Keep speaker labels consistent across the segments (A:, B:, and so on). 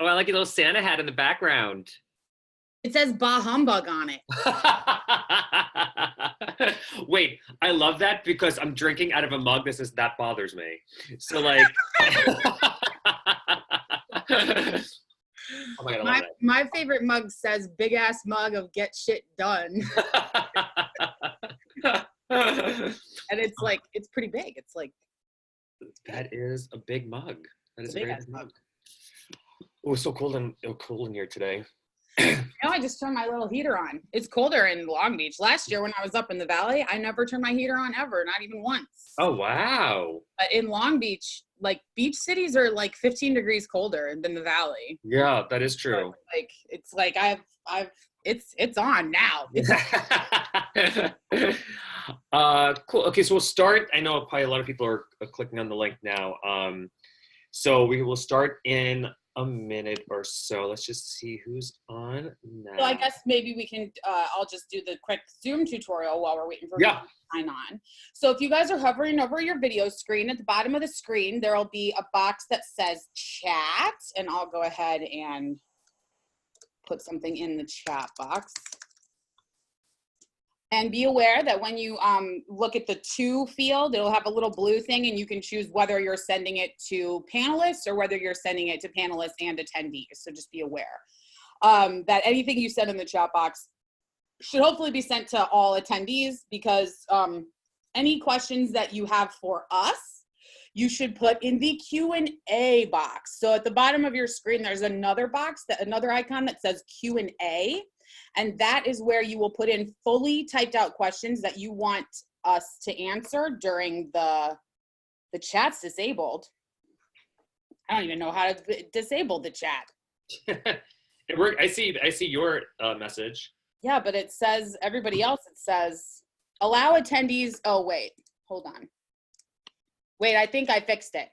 A: Oh, I like your little Santa hat in the background.
B: It says bah humbug on it.
A: Wait, I love that because I'm drinking out of a mug that says that bothers me. So like, oh my God, I love
B: My favorite mug says big ass mug of get shit done. And it's like, it's pretty big. It's like.
A: That is a big mug. That is a very big
B: mug.
A: Oh, it's so cold in here today.
B: Now I just turned my little heater on. It's colder in Long Beach. Last year when I was up in the valley, I never turned my heater on ever, not even once.
A: Oh, wow.
B: But in Long Beach, like beach cities are like 15 degrees colder than the valley.
A: Yeah, that is true.
B: So, like, it's like it's on now.
A: Cool. Okay, so we'll start. I know probably a lot of people are clicking on the link now. So we will start in a minute or so. Let's just see who's on now.
B: So I guess maybe we can, I'll just do the quick Zoom tutorial while we're waiting for people to sign on. So if you guys are hovering over your video screen, at the bottom of the screen, there'll be a box that says chat, and I'll go ahead and put something in the chat box. And be aware that when you look at the to field, it'll have a little blue thing, and you can choose whether you're sending it to panelists or whether you're sending it to panelists and attendees. So just be aware that anything you send in the chat box should hopefully be sent to all attendees, because any questions that you have for us, you should put in the Q&A box. So at the bottom of your screen, there's another box, another icon that says Q&A. And that is where you will put in fully typed out questions that you want us to answer during the chat's disabled. I don't even know how to disable the chat.
A: It worked. I see your message.
B: Yeah, but it says everybody else, it says allow attendees. Oh, wait, hold on. Wait, I think I fixed it.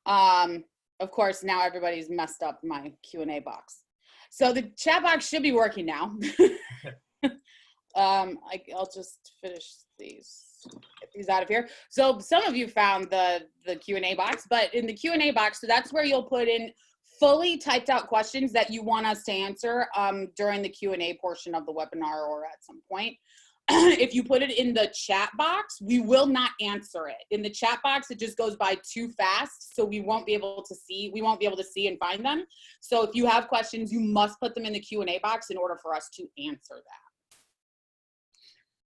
B: Of course, now everybody's messed up my Q&A box. So the chat box should be working now. I'll just finish these, get these out of here. So some of you found the Q&A box, but in the Q&A box, so that's where you'll put in fully typed out questions that you want us to answer during the Q&A portion of the webinar or at some point. If you put it in the chat box, we will not answer it. In the chat box, it just goes by too fast, so we won't be able to see and find them. So if you have questions, you must put them in the Q&A box in order for us to answer that.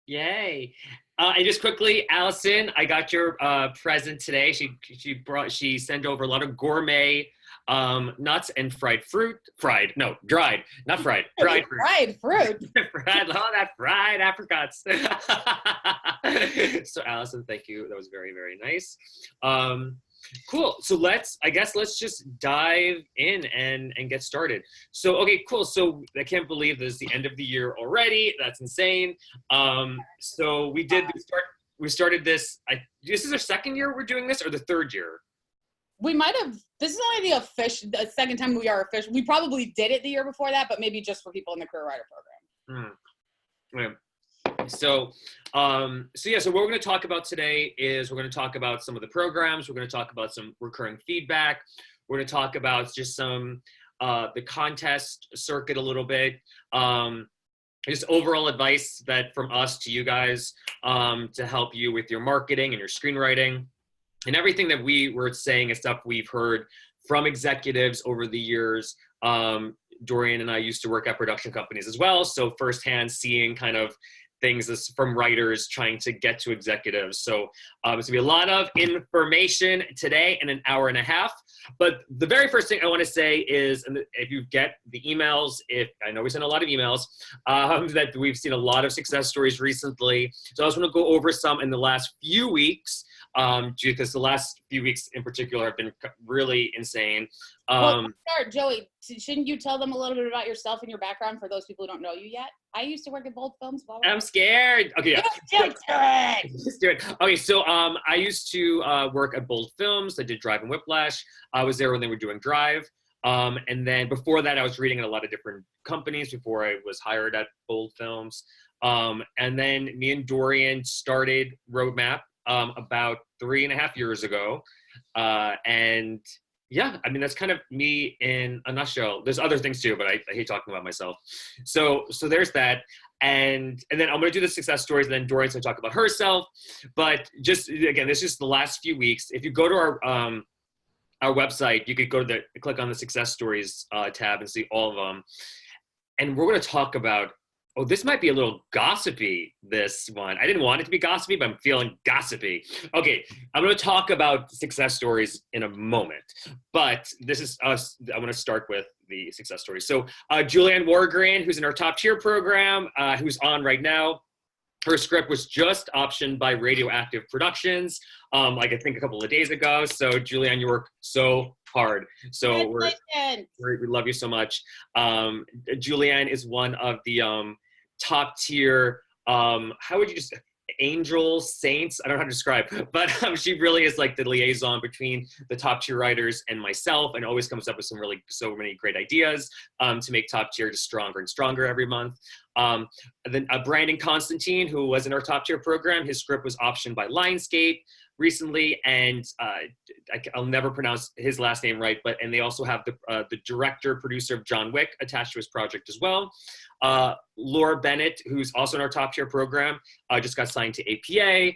A: Yay. And just quickly, Allison, I got your present today. She sent over a lot of gourmet nuts and dried fruit. Fried fruit. That fried apricots. So Allison, thank you. That was very, very nice. Cool. So let's just dive in and get started. So, okay, cool. So I can't believe this is the end of the year already. That's insane. So we started this. This is our second year we're doing this, or the third year?
B: We might have, this is only the second time we are official. We probably did it the year before that, but maybe just for people in the Career Writer Program.
A: Yeah. So what we're going to talk about today is we're going to talk about some of the programs. We're going to talk about some recurring feedback. We're going to talk about just some, the contest circuit a little bit. Just overall advice that from us to you guys to help you with your marketing and your screenwriting. And everything that we were saying is stuff we've heard from executives over the years. Dorian and I used to work at production companies as well. So firsthand seeing kind of things from writers trying to get to executives. So it's going to be a lot of information today in an hour and a half. But the very first thing I want to say is, and if you get the emails, I know we send a lot of emails, that we've seen a lot of success stories recently. So I just want to go over some in the last few weeks. Because the last few weeks in particular have been really insane.
B: Joey, shouldn't you tell them a little bit about yourself and your background for those people who don't know you yet? I used to work at Bold Films.
A: I'm scared. Okay, yeah. Just do it. Okay, so I used to work at Bold Films. I did Drive and Whiplash. I was there when they were doing Drive. And then before that, I was reading at a lot of different companies before I was hired at Bold Films. And then me and Dorian started Roadmap about 3.5 years ago. And yeah, I mean, that's kind of me in a nutshell. There's other things too, but I hate talking about myself. So there's that. And then I'm going to do the success stories, and then Dorian's going to talk about herself. But just, again, this is just the last few weeks. If you go to our website, you could go to click on the success stories tab and see all of them. And we're going to talk about, oh, this might be a little gossipy, this one. I didn't want it to be gossipy, but I'm feeling gossipy. Okay, I'm going to talk about success stories in a moment. But this is us. I want to start with the success stories. So Julianne Wargran, who's in our top tier program, who's on right now, her script was just optioned by Radioactive Productions, like I think a couple of days ago. So Julianne, you work so hard. So we love you so much. Julianne is one of the top tier, how would you just, angels, saints, I don't know how to describe, but she really is like the liaison between the top tier writers and myself, and always comes up with so many great ideas to make top tier just stronger and stronger every month. Then Brandon Constantine, who was in our top tier program, his script was optioned by Lionsgate recently, and I'll never pronounce his last name right, and they also have the director, producer of John Wick attached to his project as well. Laura Bennett, who's also in our top tier program, just got signed to APA.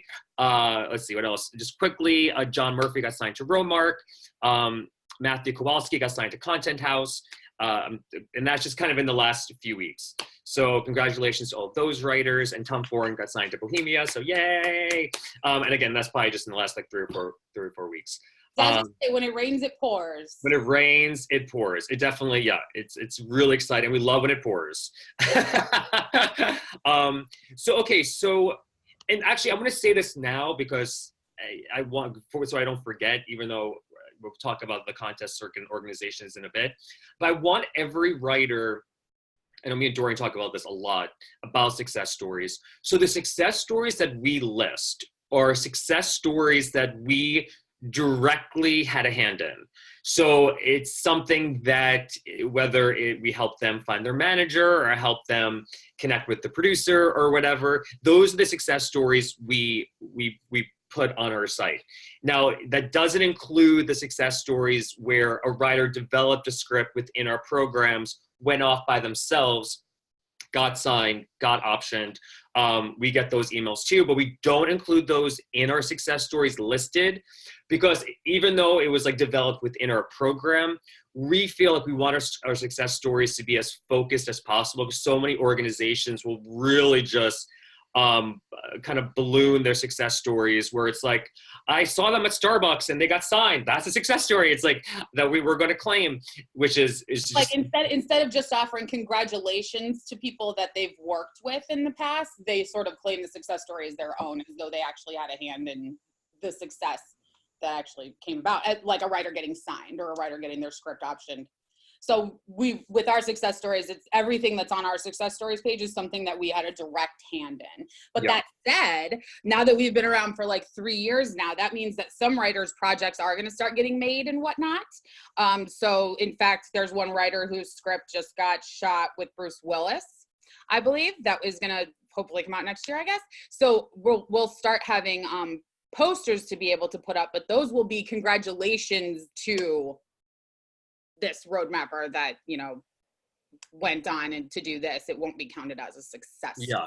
A: Let's see, what else? Just quickly, John Murphy got signed to Romark. Matthew Kowalski got signed to Content House. And that's just kind of in the last few weeks. So congratulations to all of those writers. And Tom Foreign got signed to Bohemia, so yay! And again, that's probably just in the last like three or four weeks.
B: When it rains, it pours.
A: When it rains, it pours. It definitely, yeah, it's really exciting. We love when it pours. And actually, I'm going to say this now because I want, so I don't forget, even though we'll talk about the contest circuit organizations in a bit. But I want every writer, and me and Dorian talk about this a lot, about success stories. So the success stories that we list are success stories that we directly had a hand in. So it's something that whether we help them find their manager or help them connect with the producer or whatever, those are the success stories we put on our site. Now, that doesn't include the success stories where a writer developed a script within our programs, went off by themselves, got signed, got optioned. We get those emails too, but we don't include those in our success stories listed because even though it was like developed within our program, we feel like we want our success stories to be as focused as possible because so many organizations will really just kind of balloon their success stories where it's like, I saw them at Starbucks and they got signed. That's a success story. It's like that we were going to claim, which is just,
B: like instead of just offering congratulations to people that they've worked with in the past, they sort of claim the success story as their own, as though they actually had a hand in the success that actually came about, like a writer getting signed or a writer getting their script optioned. So with our success stories, it's everything that's on our success stories page is something that we had a direct hand in. But that said, now that we've been around for like 3 years now, that means that some writers' projects are going to start getting made and whatnot. So in fact, there's one writer whose script just got shot with Bruce Willis, I believe, that is going to hopefully come out next year, I guess. So we'll start having posters to be able to put up, but those will be congratulations to this roadmapper that, you know, went on and to do this. It won't be counted as a success.
A: Yeah.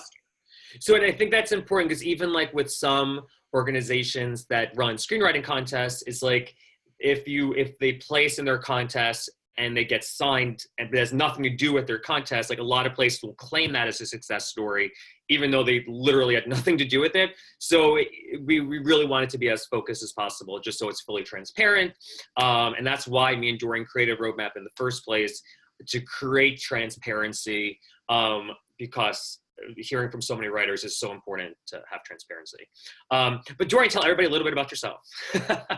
A: So, and I think that's important because even like with some organizations that run screenwriting contests, it's like if they place in their contest and they get signed and it has nothing to do with their contest, like a lot of places will claim that as a success story, even though they literally had nothing to do with it. So we really want it to be as focused as possible, just so it's fully transparent. And that's why me and Dorian created Roadmap in the first place, to create transparency, because hearing from so many writers is so important to have transparency. But Dorian, tell everybody a little bit about yourself.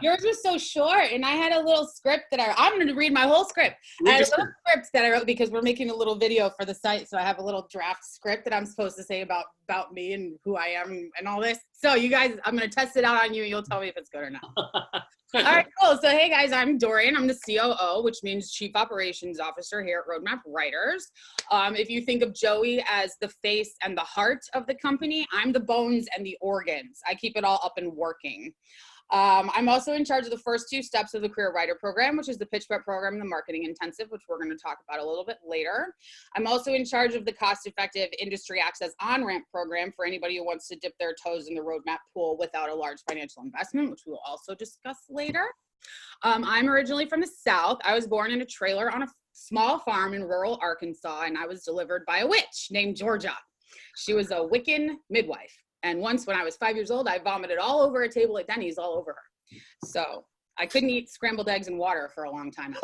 B: Yours was so short, and I had a little script that I'm going to read my whole script. I had a little script that I wrote because we're making a little video for the site, so I have a little draft script that I'm supposed to say about me and who I am and all this. So you guys, I'm going to test it out on you, and you'll tell me if it's good or not. All right, cool. So, hey guys, I'm Dorian. I'm the COO, which means Chief Operations Officer here at Roadmap Writers. If you think of Joey as the face and the heart of the company, I'm the bones and the organs. I keep it all up and working. I'm also in charge of the first two steps of the Career Writer Program, which is the Pitch Prep Program and the Marketing Intensive, which we're going to talk about a little bit later. I'm also in charge of the cost-effective Industry Access On-Ramp Program for anybody who wants to dip their toes in the roadmap pool without a large financial investment, which we will also discuss later. I'm originally from the South. I was born in a trailer on a small farm in rural Arkansas, and I was delivered by a witch named Georgia. She was a Wiccan midwife. And once when I was 5 years old, I vomited all over a table at Denny's all over her. So I couldn't eat scrambled eggs and water for a long time.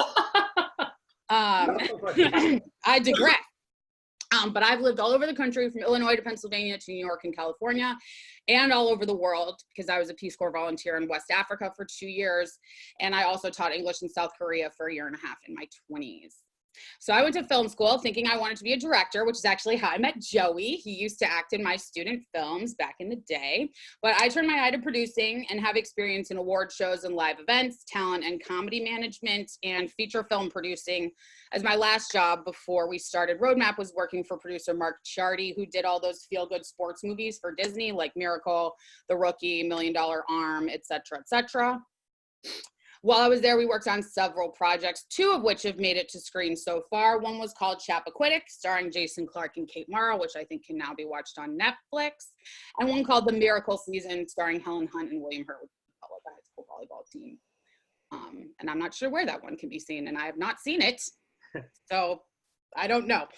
B: I digress. But I've lived all over the country, from Illinois to Pennsylvania to New York and California, and all over the world, because I was a Peace Corps volunteer in West Africa for 2 years. And I also taught English in South Korea for a year and a half in my 20s. So I went to film school thinking I wanted to be a director, which is actually how I met Joey. He used to act in my student films back in the day, but I turned my eye to producing and have experience in award shows and live events, talent and comedy management, and feature film producing, as my last job before we started Roadmap was working for producer Mark Chardy, who did all those feel-good sports movies for Disney, like Miracle, The Rookie, $1 Million Arm, et cetera, et cetera. While I was there, we worked on several projects, two of which have made it to screen so far. One was called Chappaquiddick, starring Jason Clarke and Kate Mara, which I think can now be watched on Netflix. And one called The Miracle Season, starring Helen Hunt and William Hurt, with the high school volleyball team. And I'm not sure where that one can be seen, and I have not seen it, so I don't know.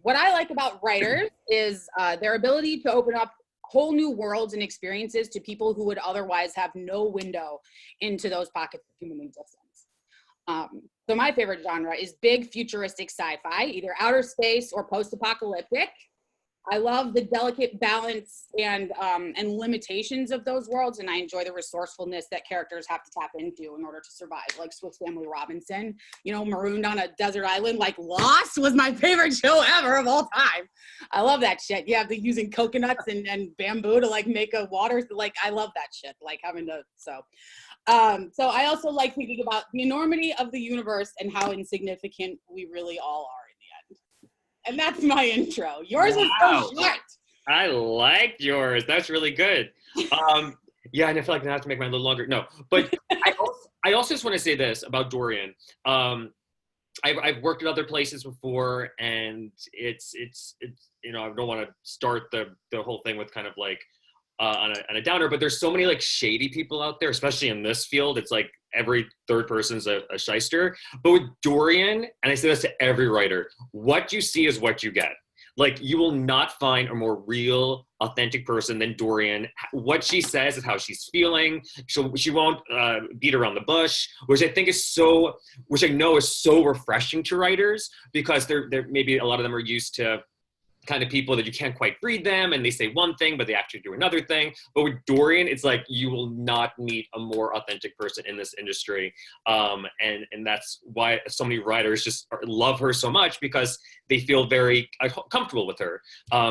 B: What I like about writers is their ability to open up whole new worlds and experiences to people who would otherwise have no window into those pockets of human existence. So my favorite genre is big futuristic sci-fi, either outer space or post-apocalyptic. I love the delicate balance and limitations of those worlds, and I enjoy the resourcefulness that characters have to tap into in order to survive, like Swiss Family Robinson, you know, marooned on a desert island. Like Lost was my favorite show ever of all time. I love that shit. You have the using coconuts and bamboo to like make a water. Like I love that shit. Like having to so I also like thinking about the enormity of the universe and how insignificant we really all are. And that's my intro. Yours was so short.
A: I liked yours. That's really good. Yeah, and I feel like I have to make mine a little longer. No, but I also just want to say this about Dorian. I've worked at other places before, and it's you know, I don't want to start the whole thing with kind of like on a downer, but there's so many like shady people out there, especially in this field. It's like every third person's a shyster. But with Dorian, and I say this to every writer, what you see is what you get. Like, you will not find a more real, authentic person than Dorian. What she says is how she's feeling. She won't beat around the bush, which I think is which I know is so refreshing to writers, because they're maybe a lot of them are used to kind of people that you can't quite read them, and they say one thing but they actually do another thing. But with Dorian, it's like you will not meet a more authentic person in this industry, and that's why so many writers just love her so much, because they feel very comfortable with her,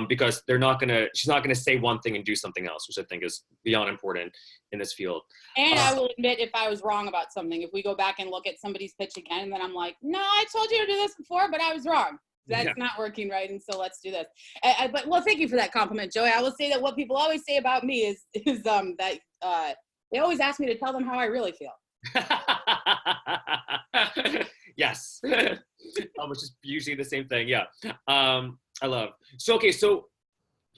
A: because she's not gonna say one thing and do something else, which I think is beyond important in this field.
B: And I will admit if I was wrong about something. If we go back and look at somebody's pitch again, and then I'm like, no, I told you to do this before, but I was wrong. That's not working right, and so let's do this. But well, thank you for that compliment, Joey. I will say that what people always say about me is that they always ask me to tell them how I really feel.
A: Yes, which is usually the same thing. Yeah, I love. So okay, so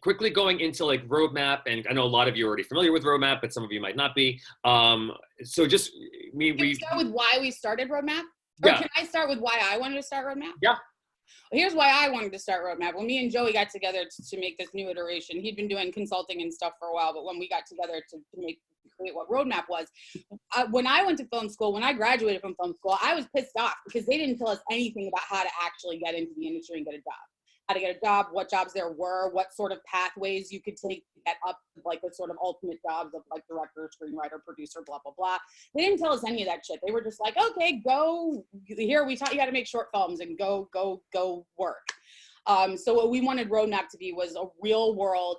A: quickly going into like Roadmap, and I know a lot of you are already familiar with Roadmap, but some of you might not be. So just
B: Can we start with why we started Roadmap? Or can I start with why I wanted to start Roadmap?
A: Yeah.
B: Here's why I wanted to start Roadmap. When me and Joey got together to make this new iteration, he'd been doing consulting and stuff for a while, but when we got together to create what Roadmap was, when I went to film school, when I graduated from film school, I was pissed off because they didn't tell us anything about how to actually get into the industry and get a job. How to get a job, what jobs there were, what sort of pathways you could take to get up, like the sort of ultimate jobs of like director, screenwriter, producer, blah, blah, blah. They didn't tell us any of that shit. They were just like, okay, go here. We taught you how to make short films and go work. So what we wanted Roadmap to be was a real world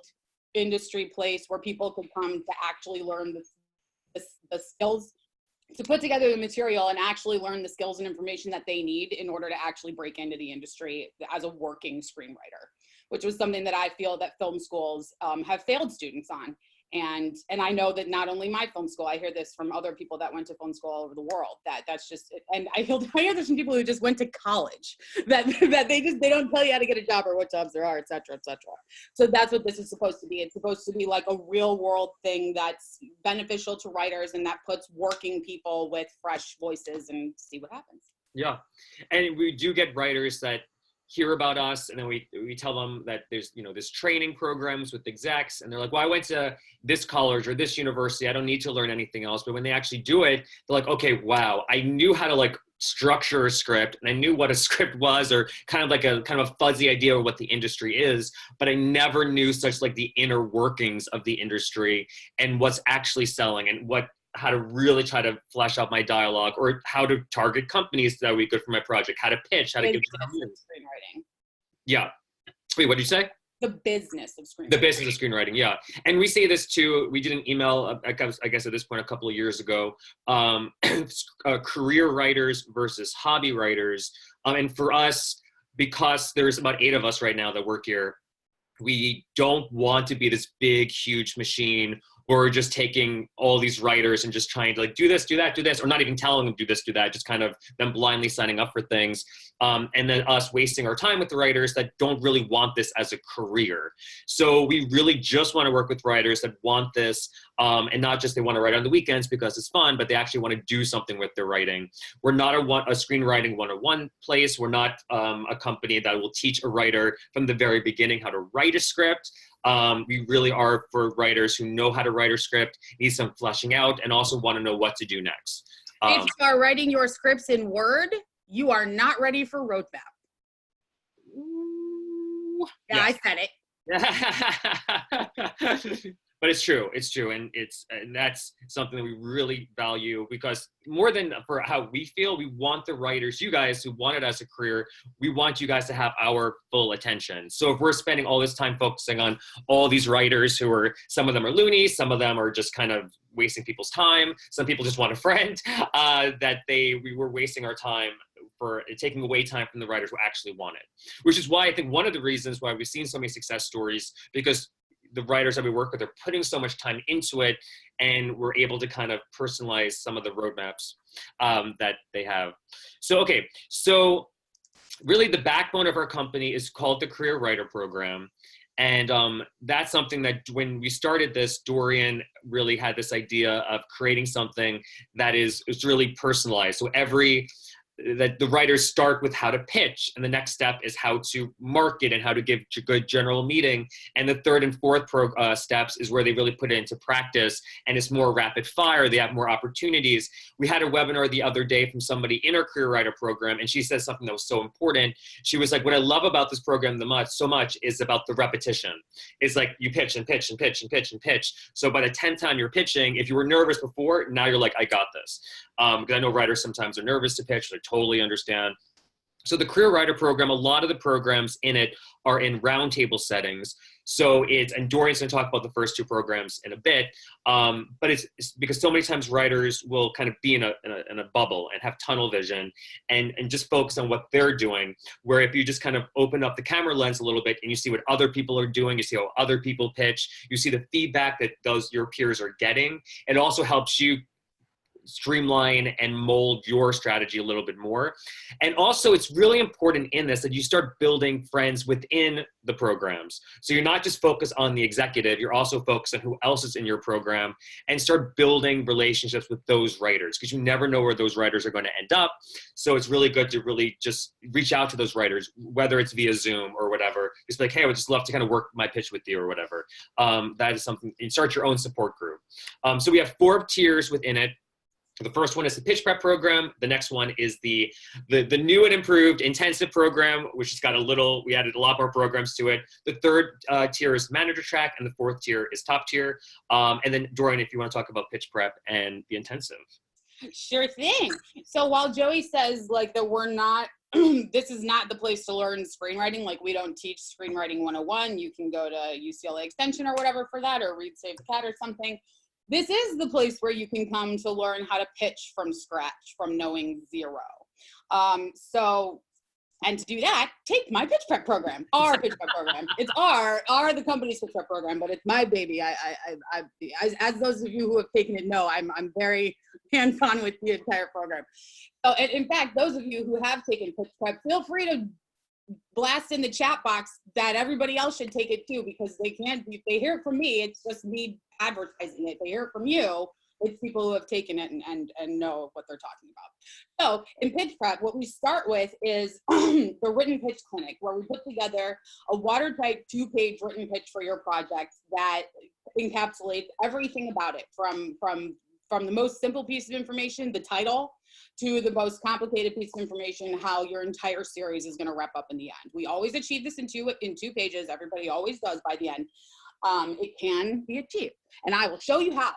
B: industry place where people could come to actually learn the skills to put together the material and actually learn the skills and information that they need in order to actually break into the industry as a working screenwriter, which was something that I feel that film schools have failed students on. And I know that not only my film school, I hear this from other people that went to film school all over the world, that's just, and I hear this from people who just went to college, that they don't tell you how to get a job or what jobs there are, et cetera, et cetera. So that's what this is supposed to be. It's supposed to be like a real world thing that's beneficial to writers and that puts working people with fresh voices and see what happens.
A: Yeah. And we do get writers that hear about us, and then we tell them that there's, you know, this training programs with execs, and they're like, well, I went to this college or this university, I don't need to learn anything else. But when they actually do it, they're like, okay, wow, I knew how to like structure a script, and I knew what a script was, or kind of a fuzzy idea of what the industry is, but I never knew such like the inner workings of the industry and what's actually selling, and how to really try to flesh out my dialogue, or how to target companies that would be good for my project, how to pitch, how to give
B: screenwriting.
A: Yeah. Wait, what did you say?
B: The business of screenwriting.
A: The business of screenwriting, yeah. And we say this too, we did an email, I guess at this point, a couple of years ago, career writers versus hobby writers. And for us, because there's about 8 of us right now that work here, we don't want to be this big, huge machine, or just taking all these writers and just trying to like do this, do that, do this, or not even telling them do this, do that, just kind of them blindly signing up for things. And then us wasting our time with the writers that don't really want this as a career. So we really just want to work with writers that want this, and not just they want to write on the weekends because it's fun, but they actually want to do something with their writing. We're not a screenwriting 101 place. We're not a company that will teach a writer from the very beginning how to write a script. We really are for writers who know how to write a script, need some fleshing out, and also want to know what to do next.
B: If you are writing your scripts in Word, you are not ready for roadmap. Yeah, yes. I said it.
A: But it's true. It's true. And that's something that we really value, because more than for how we feel, we want the writers, you guys who want it as a career, we want you guys to have our full attention. So if we're spending all this time focusing on all these writers who are, some of them are loony, some of them are just kind of wasting people's time, some people just want a friend, we were wasting our time for taking away time from the writers who actually want it. Which is why I think one of the reasons why we've seen so many success stories, because the writers that we work with are putting so much time into it, and we're able to kind of personalize some of the roadmaps that they have. So, okay, so really the backbone of our company is called the Career Writer Program. And that's something that when we started this, Dorian really had this idea of creating something that is really personalized. So that the writers start with how to pitch, and the next step is how to market and how to give a good general meeting, and the third and fourth steps is where they really put it into practice, and it's more rapid fire. They have more opportunities. We had a webinar the other day from somebody in our Career Writer Program, and she said something that was so important. She was like, what I love about this program so much is about the repetition. It's like you pitch and pitch and pitch and pitch and pitch. So by the 10th time you're pitching, if you were nervous before, now you're like, I got this. Because I know writers sometimes are nervous to pitch. I totally understand. So the Career Writer Program, a lot of the programs in it are in roundtable settings. So and Dorian's going to talk about the first 2 programs in a bit, but it's because so many times writers will kind of be in a bubble and have tunnel vision and just focus on what they're doing, where if you just kind of open up the camera lens a little bit and you see what other people are doing, you see how other people pitch, you see the feedback that your peers are getting, it also helps you streamline and mold your strategy a little bit more. And also it's really important in this that you start building friends within the programs. So you're not just focused on the executive, you're also focused on who else is in your program, and start building relationships with those writers, because you never know where those writers are going to end up. So it's really good to really just reach out to those writers, whether it's via Zoom or whatever. Just like, hey, I would just love to kind of work my pitch with you or whatever. That is something, you start your own support group. So we have 4 tiers within it. The first one is the pitch prep program. The next one is the new and improved intensive program, which has got we added a lot more programs to it. The third tier is manager track, and the 4th tier is top tier. And then Dorian, if you want to talk about pitch prep and the intensive.
B: Sure thing. So while Joey says like that we're not, this is not the place to learn screenwriting. Like we don't teach screenwriting 101. You can go to UCLA Extension or whatever for that, or read Save the Cat or something. this is the place where you can come to learn how to pitch from scratch, from knowing zero. And to do that, take my pitch prep program, our pitch prep program. It's the company's pitch prep program, but it's my baby. As those of you who have taken it know, I'm very hands-on with the entire program. So, and in fact, those of you who have taken pitch prep, feel free to blast in the chat box that everybody else should take it too, because they can't. If they hear it from me, it's just me advertising it. They hear it from you, it's people who have taken it and know what they're talking about. So in pitch prep, what we start with is the written pitch clinic, where we put together a watertight 2-page written pitch for your project that encapsulates everything about it, from the most simple piece of information, the title, to the most complicated piece of information, how your entire series is going to wrap up in the end. We always achieve this in two pages. Everybody always does by the end. It can be achieved, and I will show you how.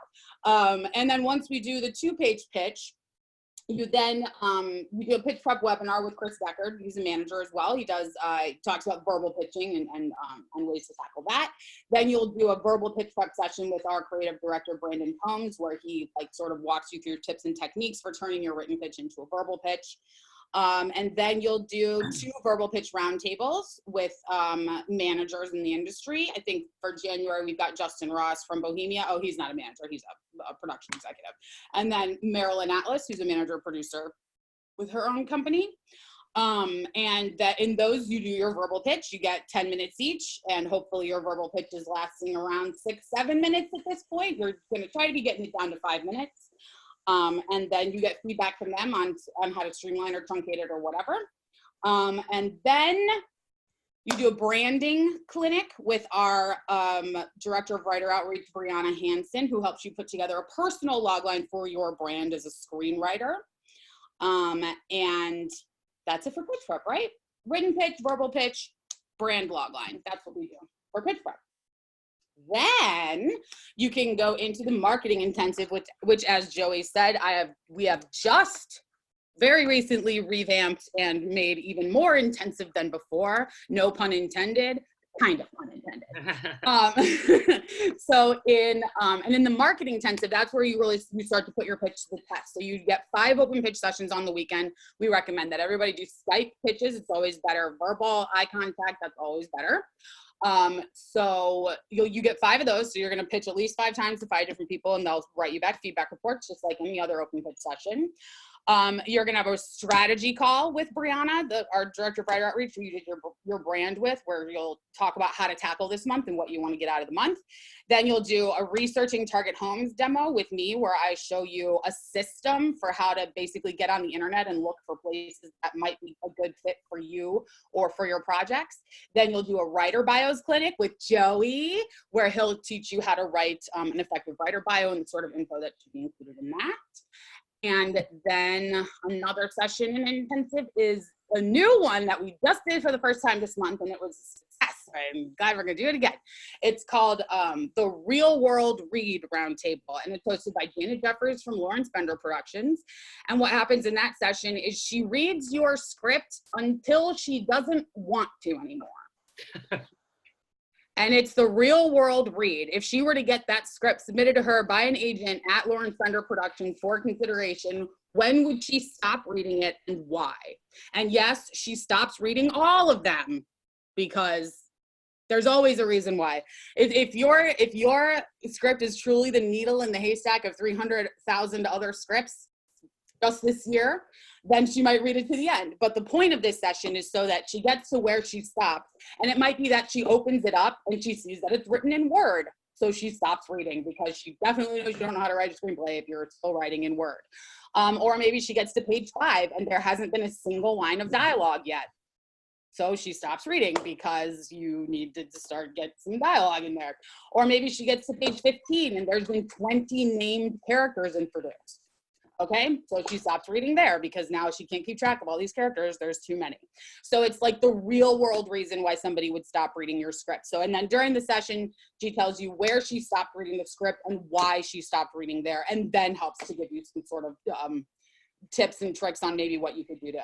B: And then once we do the 2-page pitch, you then we do a pitch prep webinar with Chris Deckard. He's a manager as well. He talks about verbal pitching and ways to tackle that. Then you'll do a verbal pitch prep session with our creative director, Brandon Combs, where he sort of walks you through tips and techniques for turning your written pitch into a verbal pitch. And then you'll do 2 verbal pitch roundtables with managers in the industry. I think for January, we've got Justin Ross from Bohemia. Oh, he's not a manager, he's a production executive. And then Marilyn Atlas, who's a manager producer with her own company. And that in those, you do your verbal pitch. You get 10 minutes each, and hopefully your verbal pitch is lasting around 6-7 minutes at this point. You're going to try to be getting it down to 5 minutes. And then you get feedback from them on how to streamline or truncate it or whatever. And then you do a branding clinic with our Director of Writer Outreach, Brianna Hansen, who helps you put together a personal logline for your brand as a screenwriter. And that's it for pitch prep, right? Written pitch, verbal pitch, brand logline. That's what we do for pitch prep. Then you can go into the marketing intensive, which as Joey said, we have just very recently revamped and made even more intensive than before. No pun intended, kind of pun intended. And in the marketing intensive, that's where you start to put your pitch to the test. So you get 5 open pitch sessions on the weekend. We recommend that everybody do Skype pitches. It's always better. Verbal eye contact, that's always better. So you get 5 of those. So you're going to pitch at least 5 times to 5 different people, and they'll write you back feedback reports, just like any other open pitch session. You're going to have a strategy call with Brianna, our Director of Writer Outreach, who you did your brand with, where you'll talk about how to tackle this month and what you want to get out of the month. Then you'll do a researching target homes demo with me, where I show you a system for how to basically get on the internet and look for places that might be a good fit for you or for your projects. Then you'll do a writer bios clinic with Joey, where he'll teach you how to write an effective writer bio and the sort of info that should be included in that. And then another session in intensive is a new one that we just did for the first time this month, and it was a success. I'm glad we're gonna do it again. It's called the Real World Read Roundtable, and it's hosted by Janet Jeffers from Lawrence Bender Productions. And what happens in that session is she reads your script until she doesn't want to anymore. And it's the real world read. If she were to get that script submitted to her by an agent at Lawrence Bender Productions for consideration, when would she stop reading it and why? And yes, she stops reading all of them, because there's always a reason why. If your script is truly the needle in the haystack of 300,000 other scripts just this year, then she might read it to the end. But the point of this session is so that she gets to where she stops. And it might be that she opens it up and she sees that it's written in Word. So she stops reading, because she definitely knows you don't know how to write a screenplay if you're still writing in Word. Or maybe she gets to page 5 and there hasn't been a single line of dialogue yet. So she stops reading because you need to start get some dialogue in there. Or maybe she gets to page 15 and there's been 20 named characters introduced. Okay, so she stops reading there because now she can't keep track of all these characters. There's too many. So it's like the real world reason why somebody would stop reading your script. So, and then during the session, she tells you where she stopped reading the script and why she stopped reading there, and then helps to give you some sort of tips and tricks on maybe what you could do to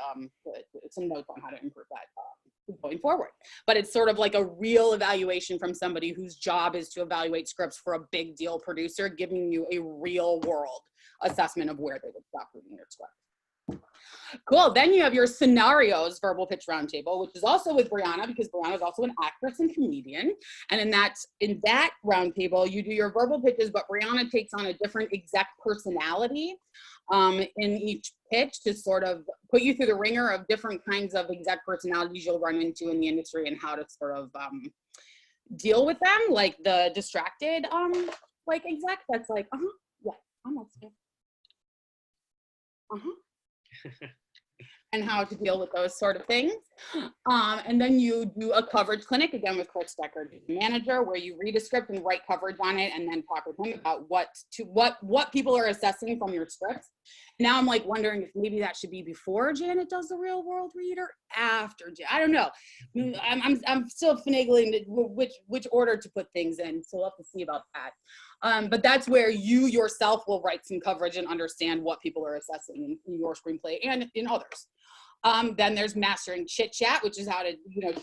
B: some notes on how to improve that going forward. But it's sort of like a real evaluation from somebody whose job is to evaluate scripts for a big deal producer, giving you a real world assessment of where they would stop reading your script. Cool. Then you have your scenarios verbal pitch roundtable, which is also with Brianna, because Brianna is also an actress and comedian. And in that roundtable, you do your verbal pitches, but Brianna takes on a different exec personality in each pitch to sort of put you through the ringer of different kinds of exec personalities you'll run into in the industry and how to sort of deal with them, like the distracted like exec that's like, yeah, I'm listening. And how to deal with those sort of things. And then you do a coverage clinic, again with Coach Decker, the manager, where you read a script and write coverage on it and then talk with him about what people are assessing from your scripts. Now I'm like wondering if maybe that should be before Janet does the real world read or after Janet. I don't know. I'm still finagling which order to put things in, so we'll have to see about that. But that's where you yourself will write some coverage and understand what people are assessing in your screenplay and in others. Then there's mastering chit chat, which is how to,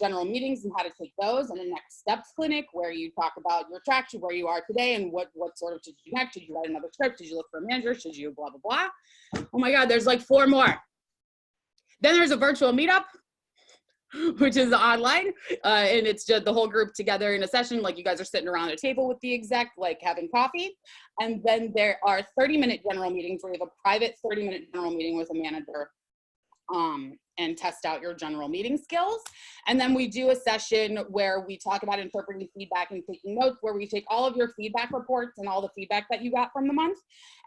B: general meetings and how to take those, and the next steps clinic, where you talk about your traction, where you are today, and what sort of should you next? Should you write another script? Should you look for a manager? Should you blah, blah, blah? Oh my God, there's like 4 more. Then there's a virtual meetup, which is online, and it's just the whole group together in a session, like you guys are sitting around a table with the exec, like having coffee. And then there are 30-minute general meetings where you have a private 30-minute general meeting with a manager and test out your general meeting skills. And then we do a session where we talk about interpreting feedback and taking notes, where we take all of your feedback reports and all the feedback that you got from the month,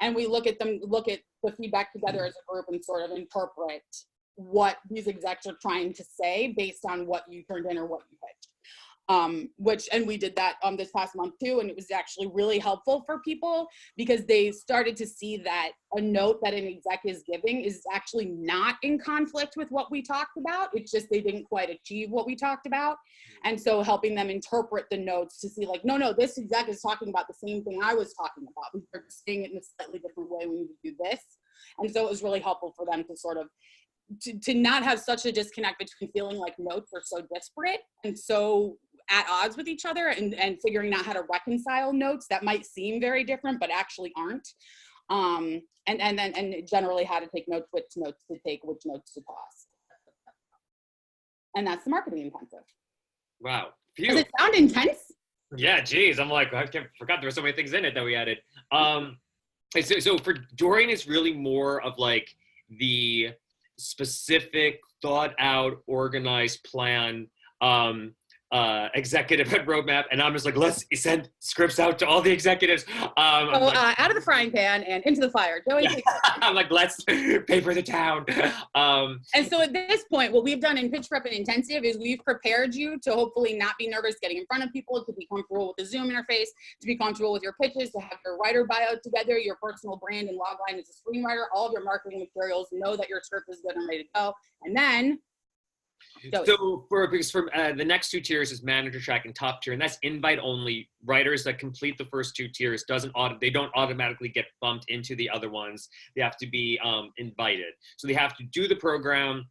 B: and we look at the feedback together as a group and sort of interpret what these execs are trying to say based on what you turned in or what you pitched. And we did that this past month too, and it was actually really helpful for people because they started to see that a note that an exec is giving is actually not in conflict with what we talked about. It's just they didn't quite achieve what we talked about. And so helping them interpret the notes to see like, no, this exec is talking about the same thing I was talking about. We're saying it in a slightly different way when we do this. And so it was really helpful for them to sort of to not have such a disconnect between feeling like notes are so disparate and so at odds with each other, and figuring out how to reconcile notes that might seem very different but actually aren't, and generally how to take notes, which notes to take, which notes to toss. And that's the marketing intensive.
A: Wow. Phew.
B: Does it sound intense?
A: Yeah, geez, I'm like, I forgot there were so many things in it that we added. So for Dorian, it's really more of like the specific, thought out, organized plan, executive head roadmap, and I'm just like, let's send scripts out to all the executives.
B: Out of the frying pan and into the fire. Joey, yeah.
A: I'm like, let's paper the town.
B: And so at this point, what we've done in Pitch Prep and Intensive is we've prepared you to hopefully not be nervous getting in front of people, to be comfortable with the Zoom interface, to be comfortable with your pitches, to have your writer bio together, your personal brand and logline as a screenwriter, all of your marketing materials, know that your script is good and ready to go. And then
A: so for the next 2 tiers is manager track and top tier, and that's invite only. Writers that complete the first 2 tiers they don't automatically get bumped into the other ones. They have to be invited. So they have to do the program.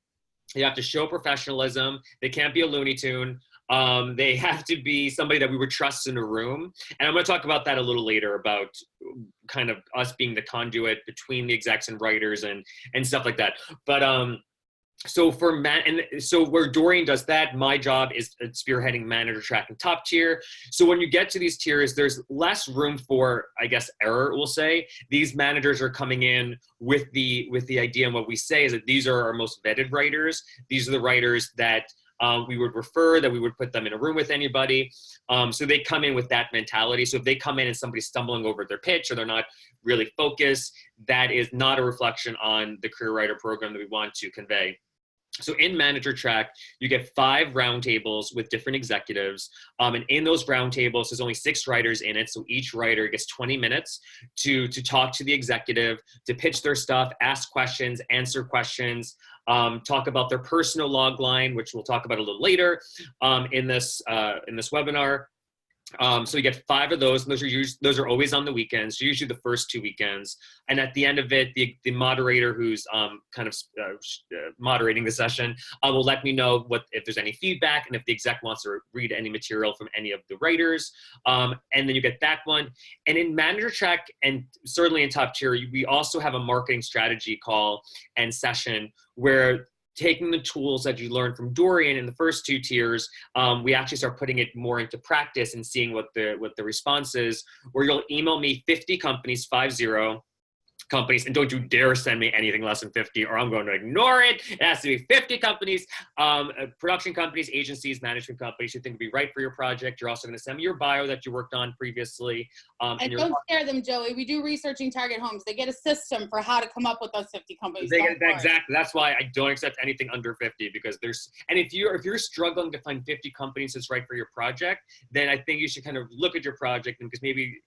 A: They have to show professionalism. They can't be a Looney Tune. They have to be somebody that we would trust in a room. And I'm going to talk about that a little later, about kind of us being the conduit between the execs and writers and stuff like that. But so so where Dorian does that, my job is spearheading manager track and top tier. So when you get to these tiers, there's less room for, I guess, error, we'll say. These managers are coming in with the idea, and what we say is that these are our most vetted writers. These are the writers that we would refer, that we would put them in a room with anybody. So they come in with that mentality. So if they come in and somebody's stumbling over their pitch or they're not really focused, that is not a reflection on the career writer program that we want to convey. So in manager track, you get 5 roundtables with different executives. And in those roundtables, there's only 6 writers in it. So each writer gets 20 minutes to talk to the executive, to pitch their stuff, ask questions, answer questions, talk about their personal log line, which we'll talk about a little later in this webinar. So you get 5 of those, and those are always on the weekends, usually the first 2 weekends. And at the end of it, the moderator who's moderating the session will let me know if there's any feedback and if the exec wants to read any material from any of the writers. And then you get that one. And in Manager Track, and certainly in Top Tier, we also have a marketing strategy call and session where, taking the tools that you learned from Dorian in the first 2 tiers, we actually start putting it more into practice and seeing what the response is, where you'll email me 50 companies, 50 companies, and don't you dare send me anything less than 50 or I'm going to ignore it. It has to be 50 companies, production companies, agencies, management companies who think would be right for your project. You're also going to send me your bio that you worked on previously.
B: And don't scare them, Joey. We do Researching Target Homes. They get a system for how to come up with those 50 companies.
A: Exactly. That's why I don't accept anything under 50, because and if you're struggling to find 50 companies that's right for your project, then I think you should kind of look at your project, and because maybe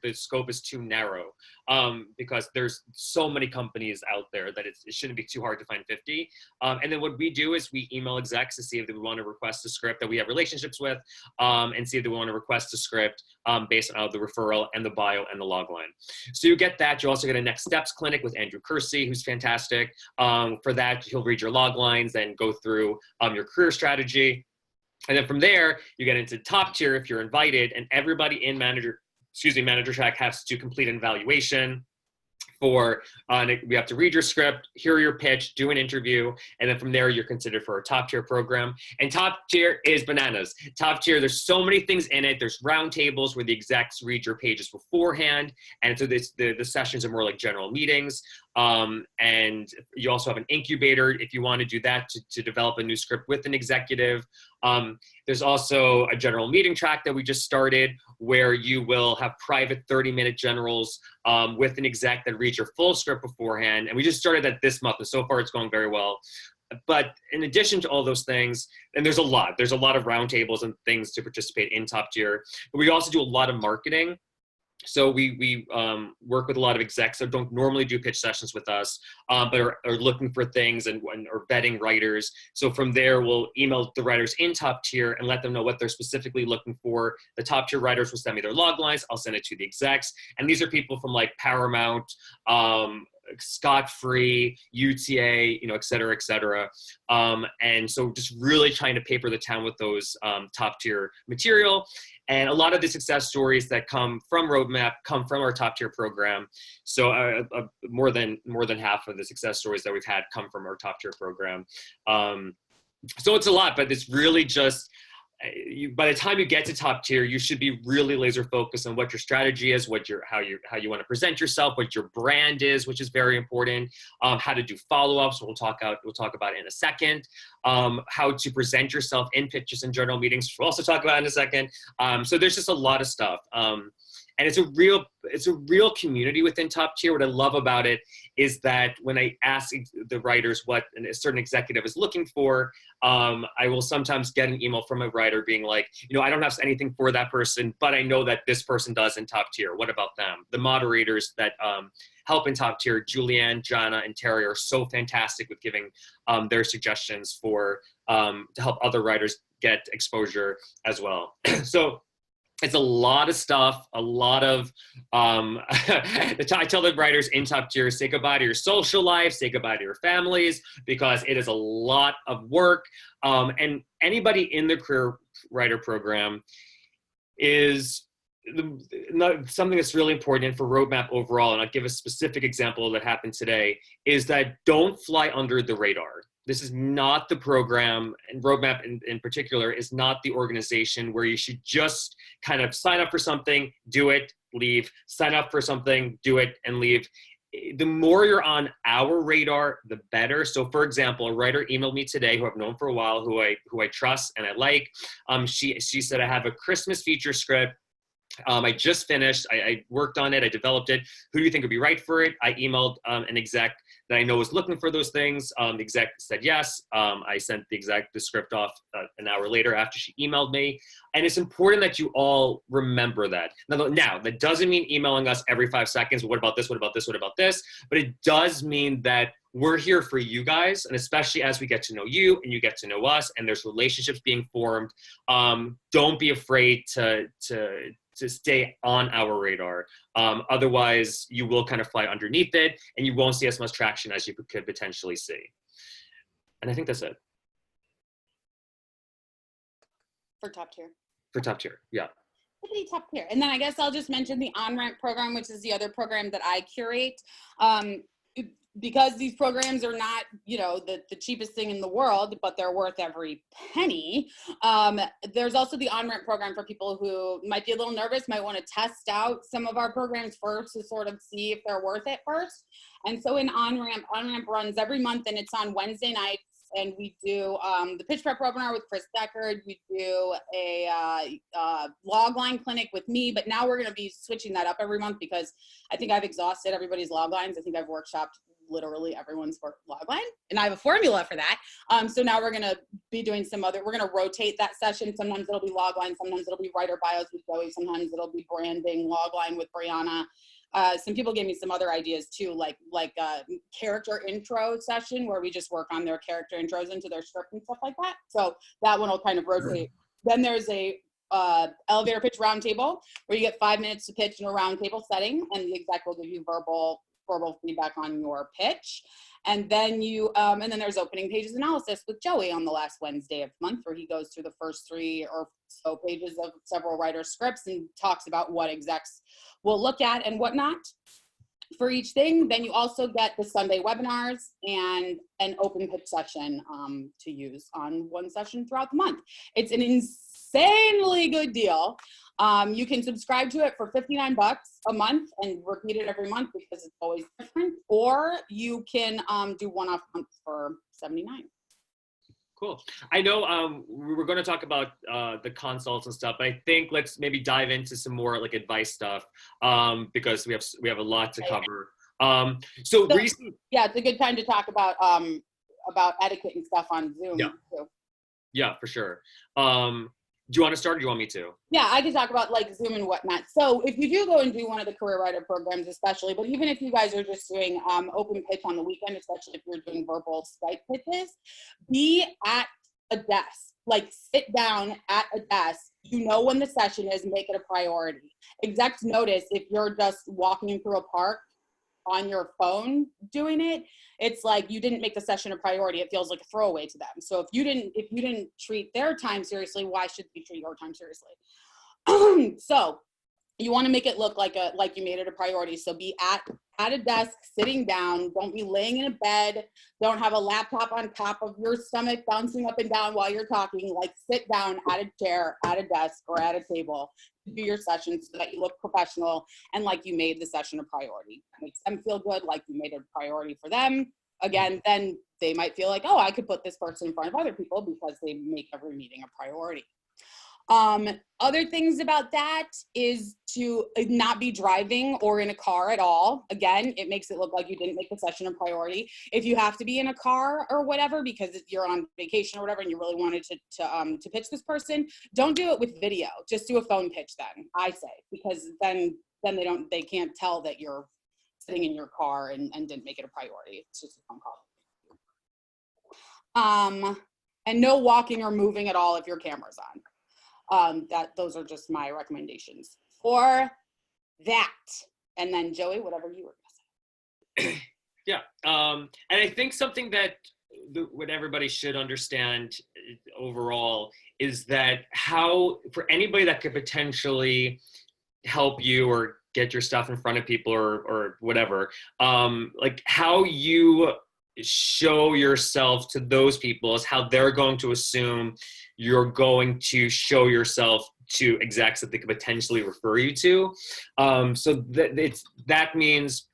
A: the scope is too narrow, because there's so many companies out there that it shouldn't be too hard to find 50. And then what we do is we email execs to see if they want to request a script that we have relationships with, and see if they want to request a script based on the referral and the bio and the log line. So you get that. You also get a next steps clinic with Andrew Kersey, who's fantastic. For that, he'll read your log lines and go through your career strategy. And then from there, you get into Top Tier if you're invited, and everybody in Manager Track has to complete an evaluation for, we have to read your script, hear your pitch, do an interview, and then from there you're considered for a Top Tier program. And Top Tier is bananas. Top Tier, there's so many things in it. There's roundtables where the execs read your pages beforehand, and so the sessions are more like general meetings. And you also have an incubator if you want to do that to develop a new script with an executive. There's also a general meeting track that we just started where you will have private 30-minute generals with an exec that reads your full script beforehand. And we just started that this month, and so far it's going very well. But in addition to all those things, and there's a lot of roundtables and things to participate in Top Tier, but we also do a lot of marketing. So we work with a lot of execs that don't normally do pitch sessions with us, but are looking for things and are vetting writers. So from there, we'll email the writers in Top Tier and let them know what they're specifically looking for. The Top Tier writers will send me their log lines. I'll send it to the execs. And these are people from like Paramount, Scott Free, UTA, et cetera, et cetera. And so just really trying to paper the town with those Top Tier material. And a lot of the success stories that come from Roadmap come from our Top Tier program. So more than half of the success stories that we've had come from our Top Tier program. So it's a lot, but it's really just, by the time you get to Top Tier, you should be really laser focused on what your strategy is, how you want to present yourself, what your brand is, which is very important. How to do follow-ups, we'll talk about in a second. How to present yourself in pitches and journal meetings, we'll also talk about in a second. So there's just a lot of stuff. And it's a real community within Top Tier. What I love about it is that when I ask the writers what a certain executive is looking for, I will sometimes get an email from a writer being like, I don't have anything for that person, but I know that this person does in Top Tier. What about them? The moderators that help in Top Tier, Julianne, Jana, and Terry, are so fantastic with giving their suggestions to help other writers get exposure as well. So it's a lot of stuff, a lot of, I tell the writers in Top Tier, say goodbye to your social life, say goodbye to your families, because it is a lot of work. And anybody in the Career Writer program is something that's really important for Roadmap overall, and I'll give a specific example that happened today, is that don't fly under the radar. This is not the program, and Roadmap in particular is not the organization where you should just kind of sign up for something, do it, leave, sign up for something, do it, and leave. The more you're on our radar, the better. So for example, a writer emailed me today who I've known for a while, who I trust and I like. She said, I have a Christmas feature script. I just finished. I worked on it. I developed it. Who do you think would be right for it? I emailed an exec that I know was looking for those things. The exec said yes. I sent the exec the script off an hour later after she emailed me. And it's important that you all remember that. Now, that doesn't mean emailing us every 5 seconds. What about this? What about this? What about this? But it does mean that we're here for you guys, and especially as we get to know you and you get to know us, and there's relationships being formed. Don't be afraid to stay on our radar. Otherwise, you will kind of fly underneath it, and you won't see as much traction as you could potentially see. And I think that's it.
B: For top tier.
A: For top tier, yeah.
B: Top tier. And then I guess I'll just mention the on-ramp program, which is the other program that I curate. Because these programs are not, the cheapest thing in the world, but they're worth every penny. There's also the on-ramp program for people who might be a little nervous, might want to test out some of our programs first to sort of see if they're worth it first. And so in on-ramp runs every month, and it's on Wednesday nights. And we do the pitch prep webinar with Chris Deckard. We do a logline clinic with me, but now we're going to be switching that up every month because I think I've exhausted everybody's log lines. I think I've workshopped literally everyone's logline, and I have a formula for that. So now we're going to be doing we're going to rotate that session. Sometimes it'll be logline, sometimes it'll be writer bios with Joey, sometimes it'll be branding logline with Brianna. Some people gave me some other ideas too, like a character intro session where we just work on their character intros into their script and stuff like that. So that one will kind of rotate. Then there's a elevator pitch roundtable where you get 5 minutes to pitch in a roundtable setting, and the exec will give you verbal feedback on your pitch. And then and then there's opening pages analysis with Joey on the last Wednesday of the month, where he goes through the first 3 or so pages of several writers' scripts and talks about what execs will look at and whatnot for each thing. Then you also get the Sunday webinars and an open pitch session to use on one session throughout the month. It's an insanely good deal. You can subscribe to it for $59 a month and repeat it every month because it's always different, or you can do one-off months for $79.
A: Cool. I know we're going to talk about the consults and stuff, but I think let's maybe dive into some more like advice stuff because we have a lot to cover. So recently,
B: yeah, it's a good time to talk about etiquette and stuff on Zoom.
A: Yeah,
B: too.
A: Yeah, for sure. Do you want to start or do you want me to?
B: Yeah, I can talk about like Zoom and whatnot. So if you do go and do one of the career writer programs, especially, but even if you guys are just doing open pitch on the weekend, especially if you're doing verbal Skype pitches, be at a desk, like sit down at a desk. When the session is, make it a priority. Execs notice if you're just walking through a park on your phone doing it, it's like you didn't make the session a priority. It feels like a throwaway to them. So if you didn't treat their time seriously, why should we treat your time seriously? So you want to make it look like you made it a priority. So be at a desk, sitting down. Don't be laying in a bed. Don't have a laptop on top of your stomach bouncing up and down while you're talking. Like sit down at a chair, at a desk, or at a table to do your session so that you look professional and like you made the session a priority. It makes them feel good, like you made it a priority for them. Again, then they might feel like, oh, I could put this person in front of other people because they make every meeting a priority. Other things about that is to not be driving or in a car at all. Again, it makes it look like you didn't make the session a priority. If you have to be in a car or whatever because you're on vacation or whatever and you really wanted to pitch this person, don't do it with video. Just do a phone pitch then, I say, because then they can't tell that you're sitting in your car and didn't make it a priority. It's just a phone call. And no walking or moving at all if your camera's on. Those are just my recommendations for that. And then Joey, whatever you were gonna say.
A: Yeah. And I think something that what everybody should understand overall is that for anybody that could potentially help you or get your stuff in front of people or whatever, like how you show yourself to those people is how they're going to assume you're going to show yourself to execs that they could potentially refer you to. So that means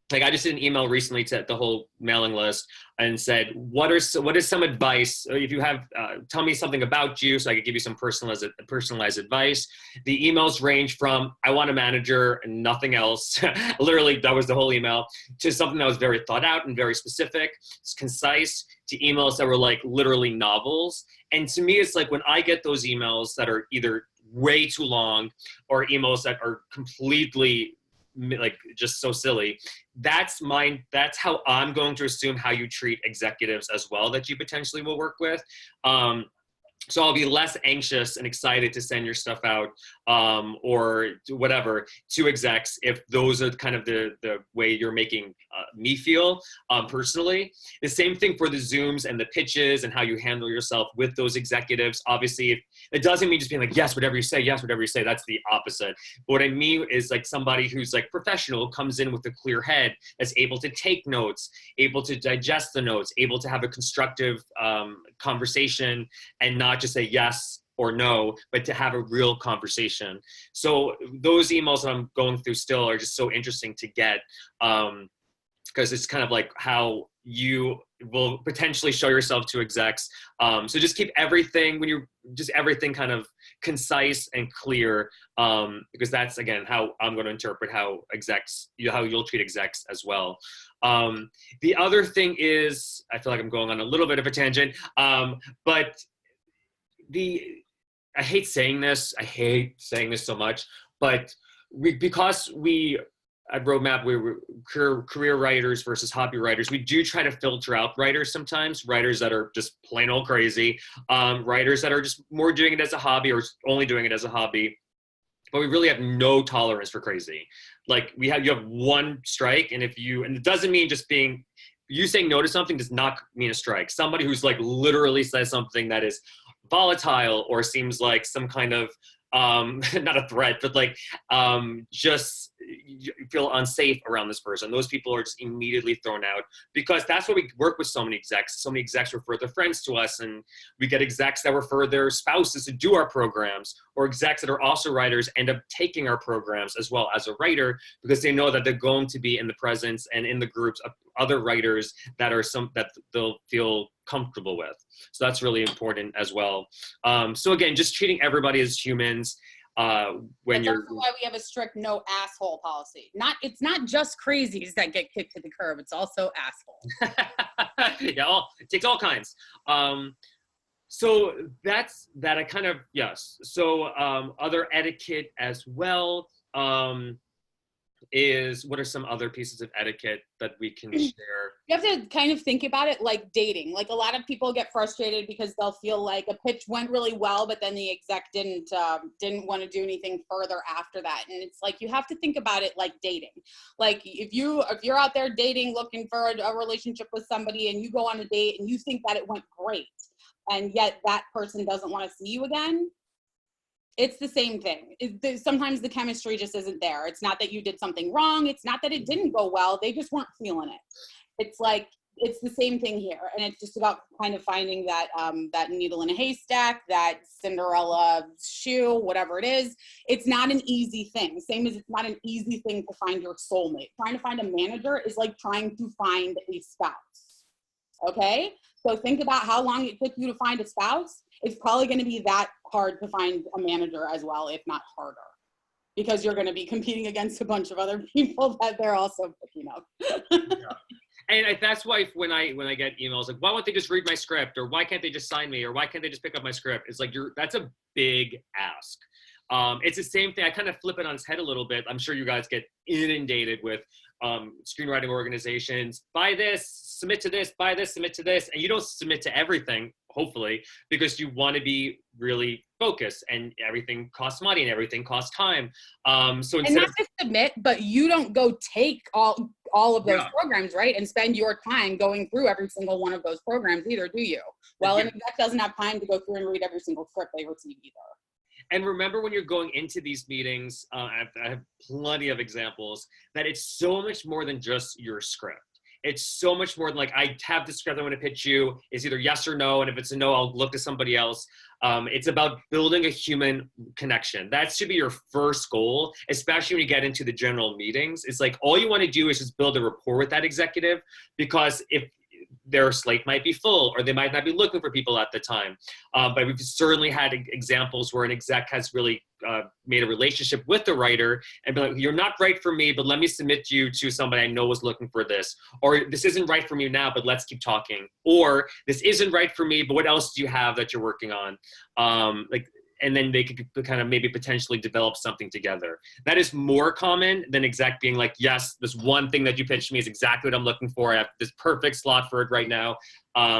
A: like I just did an email recently to the whole mailing list and said, what is some advice? If you have, tell me something about you so I could give you some personalized advice. The emails range from, I want a manager and nothing else. Literally, that was the whole email, to something that was very thought out and very specific. It's concise, to emails that were like literally novels. And to me, it's like when I get those emails that are either way too long or emails that are completely like just so silly, that's how I'm going to assume how you treat executives as well that you potentially will work with. So I'll be less anxious and excited to send your stuff out or whatever to execs if those are kind of the way you're making me feel personally. The same thing for the Zooms and the pitches and how you handle yourself with those executives. Obviously, it doesn't mean just being like, yes, whatever you say, yes, whatever you say. That's the opposite. But what I mean is like somebody who's like professional, comes in with a clear head, that's able to take notes, able to digest the notes, able to have a constructive conversation and not just say yes or no, but to have a real conversation. So those emails that I'm going through still are just so interesting to get, because it's kind of like how you will potentially show yourself to execs. So just keep everything everything kind of concise and clear, because that's again how I'm going to interpret how you'll treat execs as well. The other thing is, I feel like I'm going on a little bit of a tangent, but I hate saying this so much, but because we at Roadmap, we were career writers versus hobby writers. We do try to filter out writers sometimes, writers that are just plain old crazy, writers that are just more doing it as a hobby or only doing it as a hobby. But we really have no tolerance for crazy. Like you have one strike, and it doesn't mean just you saying no to something does not mean a strike. Somebody who's like literally says something that is volatile or seems like some kind of not a threat, but like just you feel unsafe around this person. Those people are just immediately thrown out, because that's why we work with so many execs. So many execs refer their friends to us, and we get execs that refer their spouses to do our programs, or execs that are also writers end up taking our programs as well as a writer, because they know that they're going to be in the presence and in the groups of other writers that they'll feel comfortable with. So that's really important as well. So again, just treating everybody as humans. When
B: that's also why we have a strict no asshole policy. It's not just crazies that get kicked to the curb. It's also assholes.
A: Yeah, it takes all kinds. So that's that. I kind of, yes. So other etiquette as well. What are some other pieces of etiquette that we can share?
B: You have to kind of think about it like dating. Like a lot of people get frustrated because they'll feel like a pitch went really well, but then the exec didn't want to do anything further after that. And it's like, you have to think about it like dating. Like if you're out there dating, looking for a relationship with somebody, and you go on a date and you think that it went great, and yet that person doesn't want to see you again, it's the same thing. Sometimes the chemistry just isn't there. It's not that you did something wrong. It's not that it didn't go well. They just weren't feeling it. It's like, it's the same thing here. And it's just about kind of finding that needle in a haystack, that Cinderella shoe, whatever it is. It's not an easy thing. Same as it's not an easy thing to find your soulmate. Trying to find a manager is like trying to find a spouse. Okay? So think about how long it took you to find a spouse. It's probably going to be that hard to find a manager as well, if not harder, because you're going to be competing against a bunch of other people that they're also picking up.
A: Yeah. And that's why when I get emails like, why won't they just read my script, or why can't they just sign me, or why can't they just pick up my script? It's like, that's a big ask. It's the same thing. I kind of flip it on its head a little bit. I'm sure you guys get inundated with screenwriting organizations. Buy this, submit to this, buy this, submit to this. And you don't submit to everything, hopefully, because you want to be really focused, and everything costs money and everything costs time. So instead
B: not to submit, but you don't go take all of those programs, right? And spend your time going through every single one of those programs either, do you? Well, and that doesn't have time to go through and read every single script they receive either.
A: And remember, when you're going into these meetings, I have plenty of examples, that it's so much more than just your script. it's so much more than like, I have the script I want to pitch you. It's either yes or no. And if it's a no, I'll look to somebody else. It's about building a human connection. That should be your first goal, especially when you get into the general meetings. It's like, all you want to do is just build a rapport with that executive, because if their slate might be full or they might not be looking for people at the time. But we've certainly had examples where an exec has really made a relationship with the writer and be like, you're not right for me, but let me submit you to somebody I know is looking for this. Or this isn't right for me now, but let's keep talking. Or this isn't right for me, but what else do you have that you're working on? And then they could kind of maybe potentially develop something together. That is more common than exec being like, yes, this one thing that you pitched me is exactly what I'm looking for. I have this perfect slot for it right now.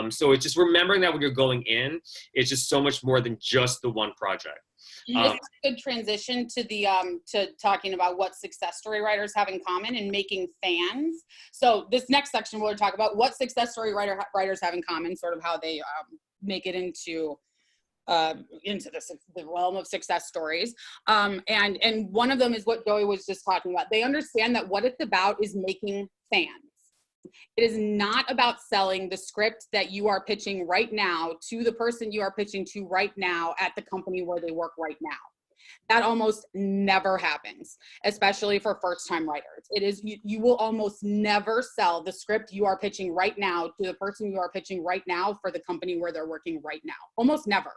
A: So it's just remembering that when you're going in, it's just so much more than just the one project.
B: This is a good transition to the to talking about what success story writers have in common and making fans. So this next section we'll talk about what success story writers have in common, sort of how they make it into the realm of success stories. And one of them is what Joey was just talking about. They understand that what it's about is making fans. It is not about selling the script that you are pitching right now to the person you are pitching to right now at the company where they work right now. That almost never happens, especially for first-time writers. It is, you will almost never sell the script you are pitching right now to the person you are pitching right now for the company where they're working right now. Almost never.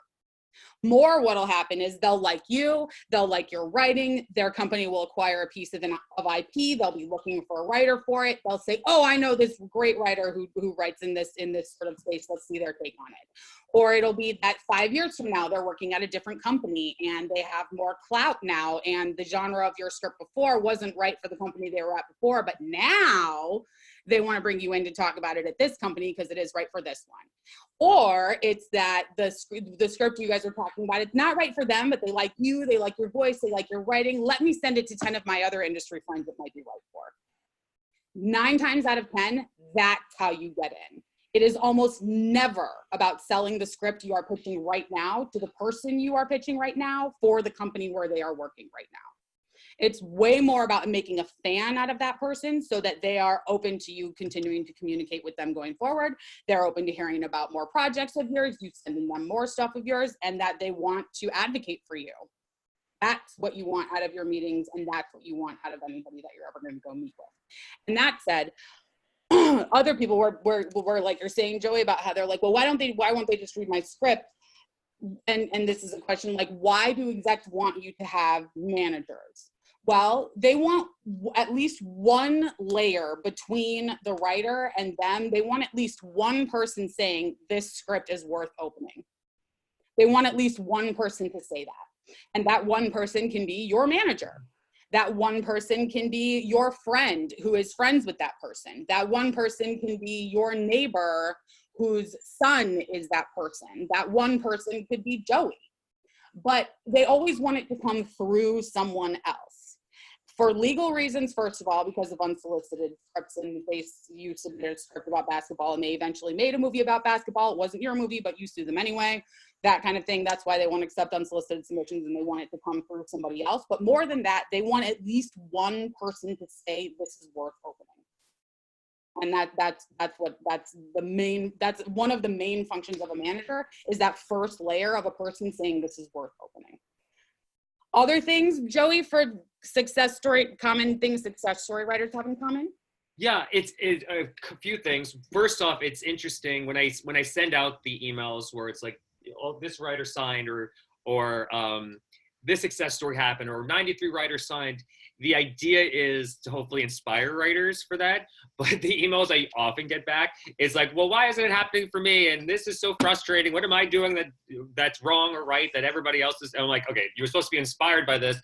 B: More what'll happen is they'll like you, they'll like your writing, their company will acquire a piece of IP, they'll be looking for a writer for it, they'll say, oh, I know this great writer who writes in this sort of space, let's see their take on it. Or it'll be that 5 years from now, they're working at a different company and they have more clout now, and the genre of your script before wasn't right for the company they were at before, but now they want to bring you in to talk about it at this company because it is right for this one. Or it's that the script you guys are talking about, it's not right for them, but they like you, they like your voice, they like your writing. Let me send it to 10 of my other industry friends that might be right for. 9 times out of 10, that's how you get in. It is almost never about selling the script you are pitching right now to the person you are pitching right now for the company where they are working right now. It's way more about making a fan out of that person so that they are open to you continuing to communicate with them going forward. They're open to hearing about more projects of yours, you sending them more stuff of yours, and that they want to advocate for you. That's what you want out of your meetings, and that's what you want out of anybody that you're ever going to go meet with. And that said, other people were like you're saying, Joey, about how they're like, well, why won't they just read my script? And this is a question like, why do execs want you to have managers? Well, they want at least one layer between the writer and them. They want at least one person saying this script is worth opening. They want at least one person to say that. And that one person can be your manager. That one person can be your friend who is friends with that person. That one person can be your neighbor whose son is that person. That one person could be Joey. But they always want it to come through someone else. For legal reasons, first of all, because of unsolicited scripts, and you submitted a script about basketball and they eventually made a movie about basketball. It wasn't your movie, but you sue them anyway. That kind of thing. That's why they won't accept unsolicited submissions and they want it to come through somebody else. But more than that, they want at least one person to say this is worth opening. And that's one of the main functions of a manager, is that first layer of a person saying this is worth opening. Other things, Joey, for common things success story writers have in common?
A: Yeah, it's a few things. First off, it's interesting when I send out the emails where it's like, oh, this writer signed or this success story happened or 93 writers signed. The idea is to hopefully inspire writers for that. But the emails I often get back is like, well, why isn't it happening for me? And this is so frustrating. What am I doing that's wrong or right that everybody else is? And I'm like, okay, you were supposed to be inspired by this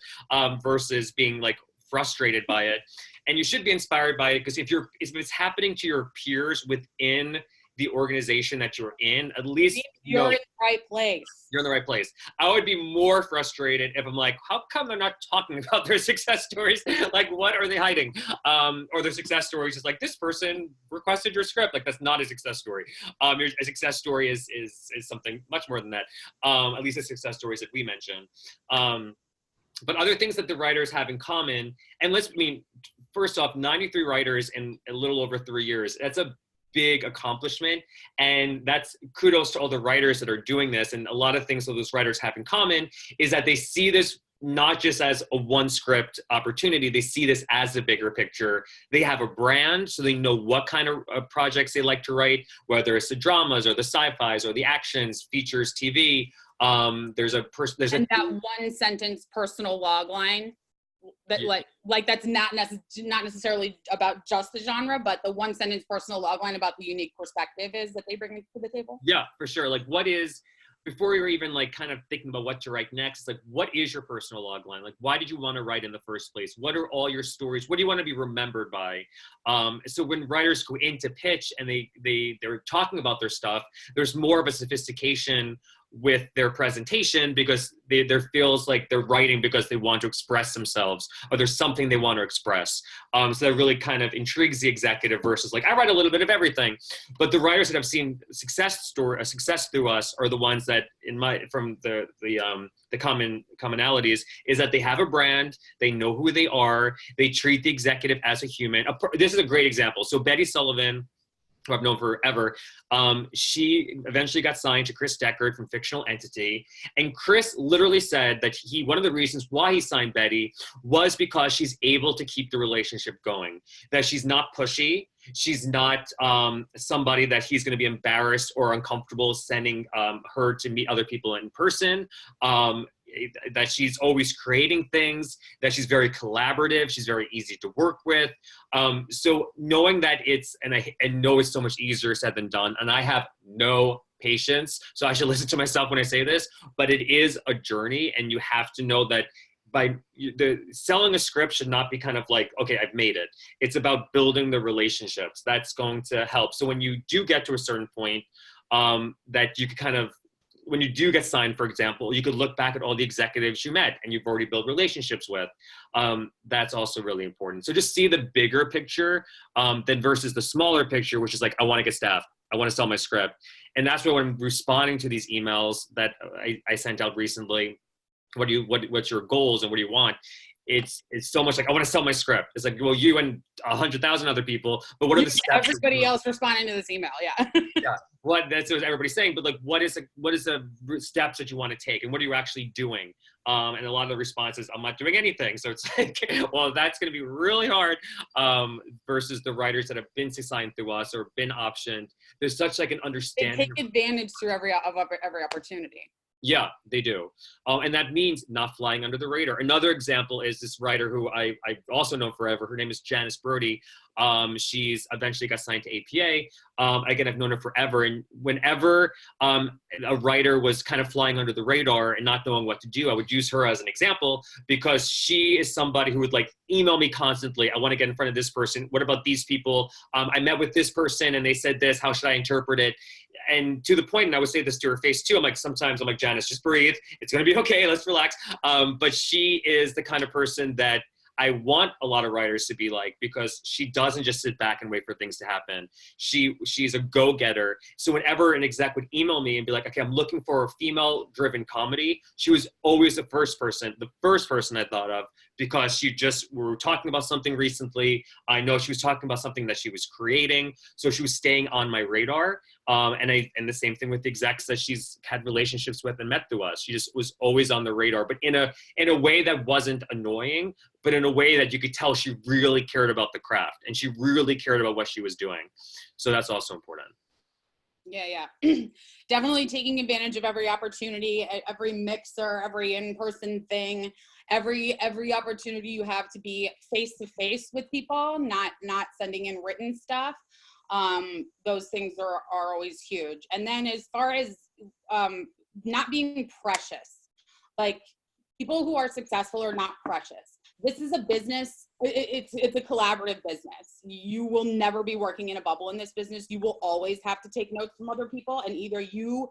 A: versus being like frustrated by it. And you should be inspired by it because if it's happening to your peers within the organization that you're in, at least
B: you're in the right place.
A: You're in the right place. I would be more frustrated if I'm like, how come they're not talking about their success stories? Like, what are they hiding? Or their success stories is like, this person requested your script. Like, that's not a success story. A success story is something much more than that. At least the success stories that we mentioned. But other things that the writers have in common, and first off, 93 writers in a little over 3 years. That's a big accomplishment. And that's kudos to all the writers that are doing this. And a lot of things that those writers have in common is that they see this not just as a one script opportunity, they see this as a bigger picture. They have a brand, so they know what kind of projects they like to write, whether it's the dramas or the sci-fis or the actions, features, TV. There's that
B: one sentence personal log line that like that's not necessarily about just the genre, but the one sentence personal log line about the unique perspective is that they bring to the table.
A: Yeah, for sure. Like, what is, before you're even like kind of thinking about what to write next, like, what is your personal log line? Like, why did you want to write in the first place? What are all your stories? What do you want to be remembered by? So when writers go into pitch and they're talking about their stuff, there's more of a sophistication with their presentation because there feels like they're writing because they want to express themselves or there's something they want to express. So that really kind of intrigues the executive versus like, I write a little bit of everything. But the writers that have seen success through us are the ones that from the commonalities is that they have a brand, they know who they are, they treat the executive as a human. This is a great example. So Betty Sullivan, who I've known forever, she eventually got signed to Chris Deckard from Fictional Entity. And Chris literally said that one of the reasons why he signed Betty was because she's able to keep the relationship going, that she's not pushy. She's not somebody that he's going to be embarrassed or uncomfortable sending her to meet other people in person. That she's always creating things, that she's very collaborative, she's very easy to work with. So knowing that and I know it's so much easier said than done, and I have no patience, so I should listen to myself when I say this, but it is a journey, and you have to know that selling a script should not be kind of like, okay, I've made it. It's about building the relationships. That's going to help. So when you do get to a certain point, that you could kind of, when you do get signed, for example, you could look back at all the executives you met and you've already built relationships with. That's also really important. So just see the bigger picture then versus the smaller picture, which is like, I want to get staff. I want to sell my script. And that's why when I'm responding to these emails that I sent out recently, what's your goals and what do you want? It's so much like, I want to sell my script. It's like, well, you and 100,000 other people, but what are the steps?
B: Everybody else responding to this email, yeah.
A: Yeah, that's what everybody's saying. But like, what is the steps that you want to take, and what are you actually doing? And a lot of the responses, I'm not doing anything. So it's like, well, that's going to be really hard. Versus the writers that have been signed through us or been optioned. There's such like an understanding.
B: They take advantage through every opportunity.
A: Yeah, they do. And that means not flying under the radar. Another example is this writer who I've also known forever. Her name is Janice Brody. She's eventually got signed to APA. Again, I've known her forever. And whenever a writer was kind of flying under the radar and not knowing what to do, I would use her as an example because she is somebody who would like email me constantly. I want to get in front of this person. What about these people? I met with this person and they said this. How should I interpret it? And to the point, and I would say this to her face too, sometimes I'm like, Janice, just breathe. It's going to be okay. Let's relax. But she is the kind of person that I want a lot of writers to be like, because she doesn't just sit back and wait for things to happen. She's a go-getter. So whenever an exec would email me and be like, okay, I'm looking for a female-driven comedy, she was always the first person I thought of, because we were talking about something recently. I know she was talking about something that she was creating. So she was staying on my radar. And the same thing with the execs that she's had relationships with and met through us. She just was always on the radar, but in a way that wasn't annoying, but in a way that you could tell she really cared about the craft and she really cared about what she was doing. So that's also important.
B: Yeah. Definitely taking advantage of every opportunity, every mixer, every in-person thing, every opportunity you have to be face-to-face with people, not sending in written stuff. Those things are always huge. And then as far as not being precious, like people who are successful are not precious. This is a business. It's a collaborative business. You will never be working in a bubble in this business. You will always have to take notes from other people, and either you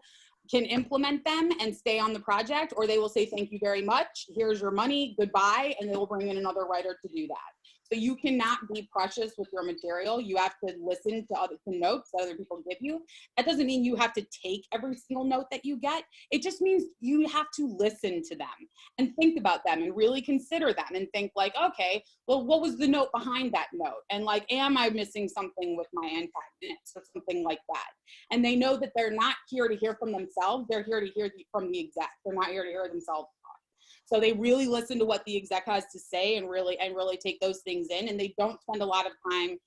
B: can implement them and stay on the project, or they will say, thank you very much. Here's your money. Goodbye. And they will bring in another writer to do that. So you cannot be precious with your material. You have to listen to notes that other people give you. That doesn't mean you have to take every single note that you get. It just means you have to listen to them and think about them and really consider them and think like, okay, well, what was the note behind that note? And like, am I missing something with my antagonist or something like that? And they know that they're not here to hear from themselves. They're here to hear from the exec. They're not here to hear themselves talk. So they really listen to what the exec has to say and really take those things in. And they don't spend a lot of time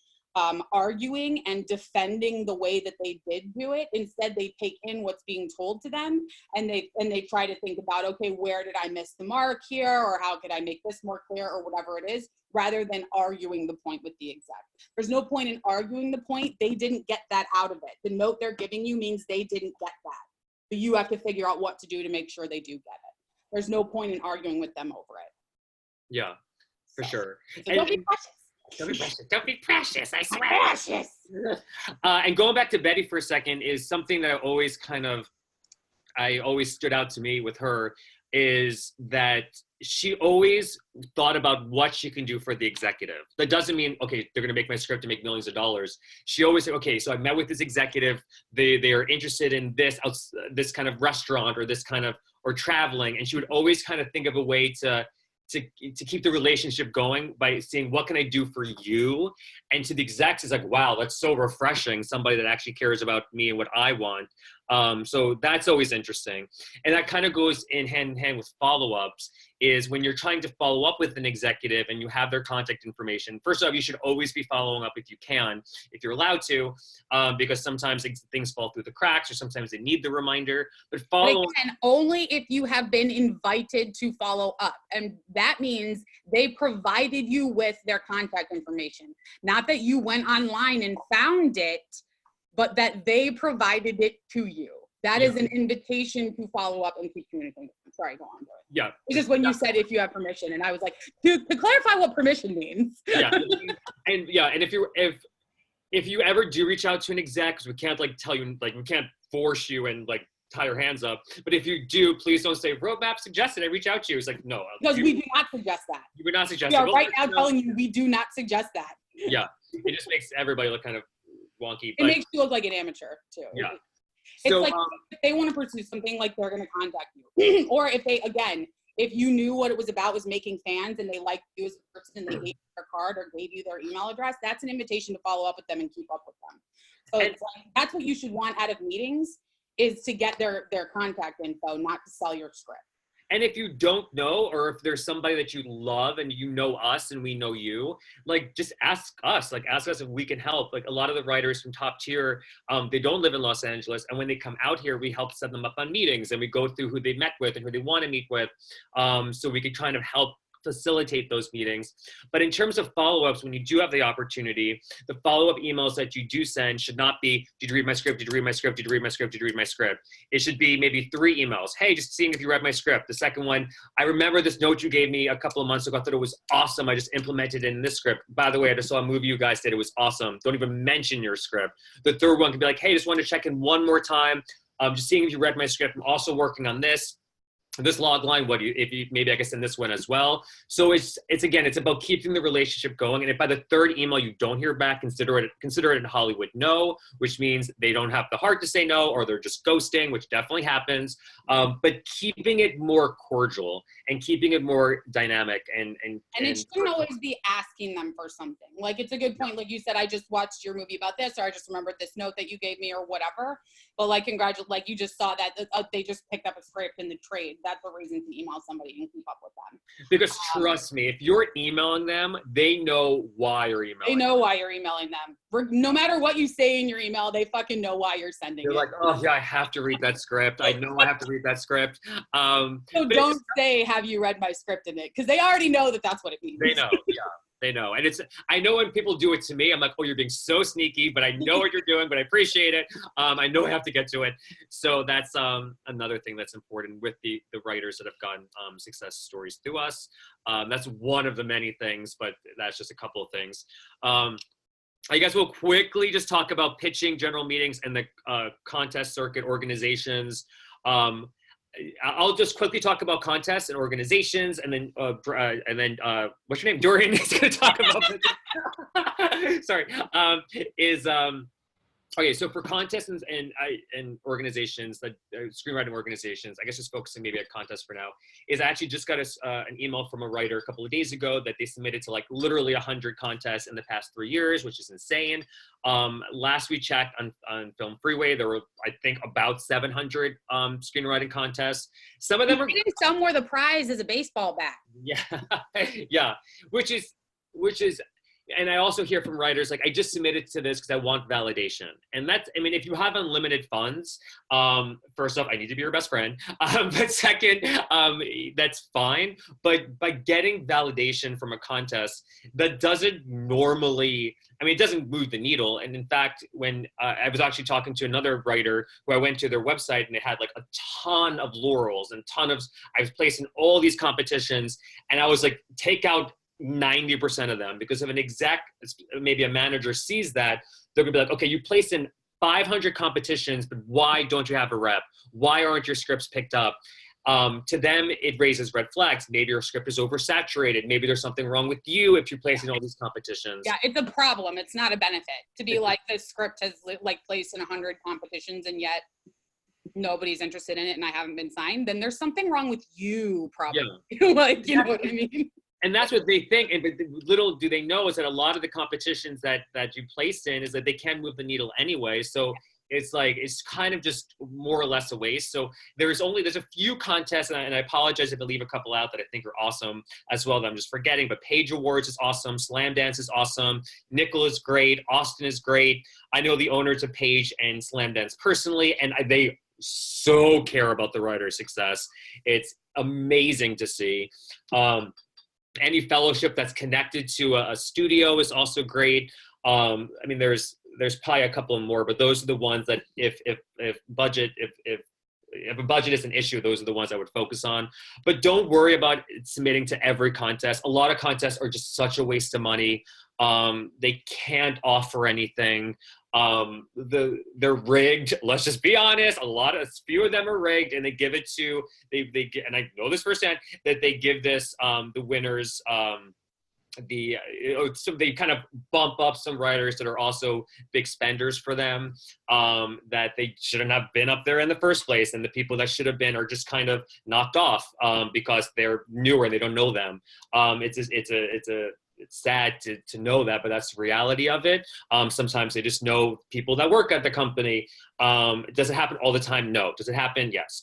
B: arguing and defending the way that they did do it. Instead, they take in what's being told to them, and they try to think about, okay, where did I miss the mark here, or how could I make this more clear, or whatever it is, rather than arguing the point with the exec. There's no point in arguing the point. They didn't get that out of it. The note they're giving you means they didn't get that. So you have to figure out what to do to make sure they do get it. There's no point in arguing with them over it.
A: Yeah, for sure.
B: So don't be precious.
A: Don't be precious. Don't be precious. I swear.
B: Precious.
A: And going back to Betty for a second is something that I always stood out to me with her, is that she always thought about what she can do for the executive. That doesn't mean, okay, they're going to make my script to make millions of dollars. She always said, okay, so I met with this executive. They are interested in this kind of restaurant or this kind of, or traveling. And she would always kind of think of a way to keep the relationship going by saying, what can I do for you? And to the execs, is like, wow, that's so refreshing. Somebody that actually cares about me and what I want. So that's always interesting. And that kind of goes hand in hand with follow-ups, is when you're trying to follow up with an executive and you have their contact information. First off, you should always be following up if you can, if you're allowed to, because sometimes things fall through the cracks, or sometimes they need the reminder. But
B: again, only if you have been invited to follow up. And that means they provided you with their contact information. Not that you went online and found it, but that they provided it to you. That is an invitation to follow up and keep communicating. Sorry, go on.
A: Yeah.
B: It's just when you said if you have permission, and I was like, to clarify what permission means.
A: Yeah. And if you ever do reach out to an exec, because we can't tell you, we can't force you and tie your hands up. But if you do, please don't say roadmap suggested I reach out to you. It's like, no.
B: Because we do not suggest that.
A: You would not suggest
B: we
A: it.
B: are right now telling you we do not suggest that.
A: Yeah. It just makes everybody look kind of wonky.
B: It makes you look like an amateur too.
A: Yeah.
B: It's
A: so,
B: like if they want to pursue something, they're going to contact you. Or if you knew what it was about was making fans and they liked you as a person and they gave you their card or gave you their email address, that's an invitation to follow up with them and keep up with them. So it's that's what you should want out of meetings, is to get their contact info, not to sell your script.
A: And if you don't know, or if there's somebody that you love and you know us and we know you, just ask us. Ask us if we can help. A lot of the writers from top tier, they don't live in Los Angeles. And when they come out here, we help set them up on meetings, and we go through who they met with and who they want to meet with, so we can kind of help facilitate those meetings. But in terms of follow-ups, when you do have the opportunity, the follow-up emails that you do send should not be, did you read my script? Did you read my script? Did you read my script? Did you read my script? It should be maybe 3 emails. Hey, just seeing if you read my script. The second one, I remember this note you gave me a couple of months ago. I thought it was awesome. I just implemented it in this script. By the way, I just saw a movie you guys did. It was awesome. Don't even mention your script. The third one could be like, hey, just wanted to check in one more time. Just seeing if you read my script. I'm also working on this log line. Maybe I can send this one as well. So it's about keeping the relationship going. And if by the third email you don't hear back, consider it in Hollywood no, which means they don't have the heart to say no, or they're just ghosting, which definitely happens. But keeping it more cordial and keeping it more dynamic and
B: it shouldn't always be asking them for something. It's a good point. Like you said, I just watched your movie about this, or I just remembered this note that you gave me, or whatever. But congratulate, you just saw that they just picked up a script in the trade. That's a reason to email somebody and keep up with them.
A: Because trust me, if you're emailing them, they know why you're emailing them.
B: They know why you're emailing them. No matter what you say in your email, they fucking know why you're sending it.
A: They're like, oh yeah, I have to read that script. I know I have to read that script.
B: So don't say, have you read my script in it? Because they already know that that's what it means.
A: They know, yeah. They know. And I know when people do it to me, I'm like, oh, you're being so sneaky, but I know what you're doing, but I appreciate it. I know I have to get to it. So that's another thing that's important with the writers that have gotten success stories through us. That's one of the many things, but that's just a couple of things. I guess we'll quickly just talk about pitching, general meetings, and the contest circuit organizations. I'll just quickly talk about contests and organizations, and then what's your name? Dorian is going to talk about. Sorry, is Okay, so for contests and organizations, that screenwriting organizations, I guess just focusing maybe at contests for now, is I actually just got an email from a writer a couple of days ago that they submitted to like literally 100 contests in the past 3 years, which is insane. Last we checked on Film Freeway, there were, I think, about 700 screenwriting contests. Some of them are
B: some where the prize is a baseball bat.
A: Yeah, yeah, which is. And I also hear from writers, like, I just submitted to this because I want validation. And that's, I mean, if you have unlimited funds, first off, I need to be your best friend. But second, that's fine. But by getting validation from a contest, that doesn't normally, I mean, it doesn't move the needle. And in fact, when I was actually talking to another writer who I went to their website and they had like a ton of laurels and I was placed in all these competitions, and I was like, take out 90% of them, because if an exec, maybe a manager, sees that, they're gonna be like, okay, you placed in 500 competitions, but why don't you have a rep? Why aren't your scripts picked up? To them, it raises red flags. Maybe your script is oversaturated. Maybe there's something wrong with you if you're placing all these competitions.
B: Yeah, it's a problem. It's not a benefit to be like, this script has like placed in 100 competitions and yet nobody's interested in it and I haven't been signed. Then there's something wrong with you, probably. Yeah. Like, you know what I mean?
A: And that's what they think, and little do they know is that a lot of the competitions that you place in is that they can move the needle anyway. So it's like, it's kind of just more or less a waste. So there's a few contests, and I apologize if I leave a couple out that I think are awesome as well that I'm just forgetting, but Page Awards is awesome, Slam Dance is awesome, Nickel is great, Austin is great. I know the owners of Page and Slam Dance personally, and they so care about the writer's success. It's amazing to see. Any fellowship that's connected to a studio is also great. I mean, there's probably a couple more, but those are the ones that if a budget is an issue, those are the ones I would focus on. But don't worry about submitting to every contest. A lot of contests are just such a waste of money. They can't offer anything. They're rigged. Let's just be honest. A few of them are rigged, and they give it to and I know this firsthand, that they give this the winners so they kind of bump up some writers that are also big spenders for them, that they shouldn't have been up there in the first place, and the people that should have been are just kind of knocked off because they're newer and they don't know them. It's sad to know that, but that's the reality of it. Sometimes they just know people that work at the company. Does it happen all the time? No. Does it happen? Yes.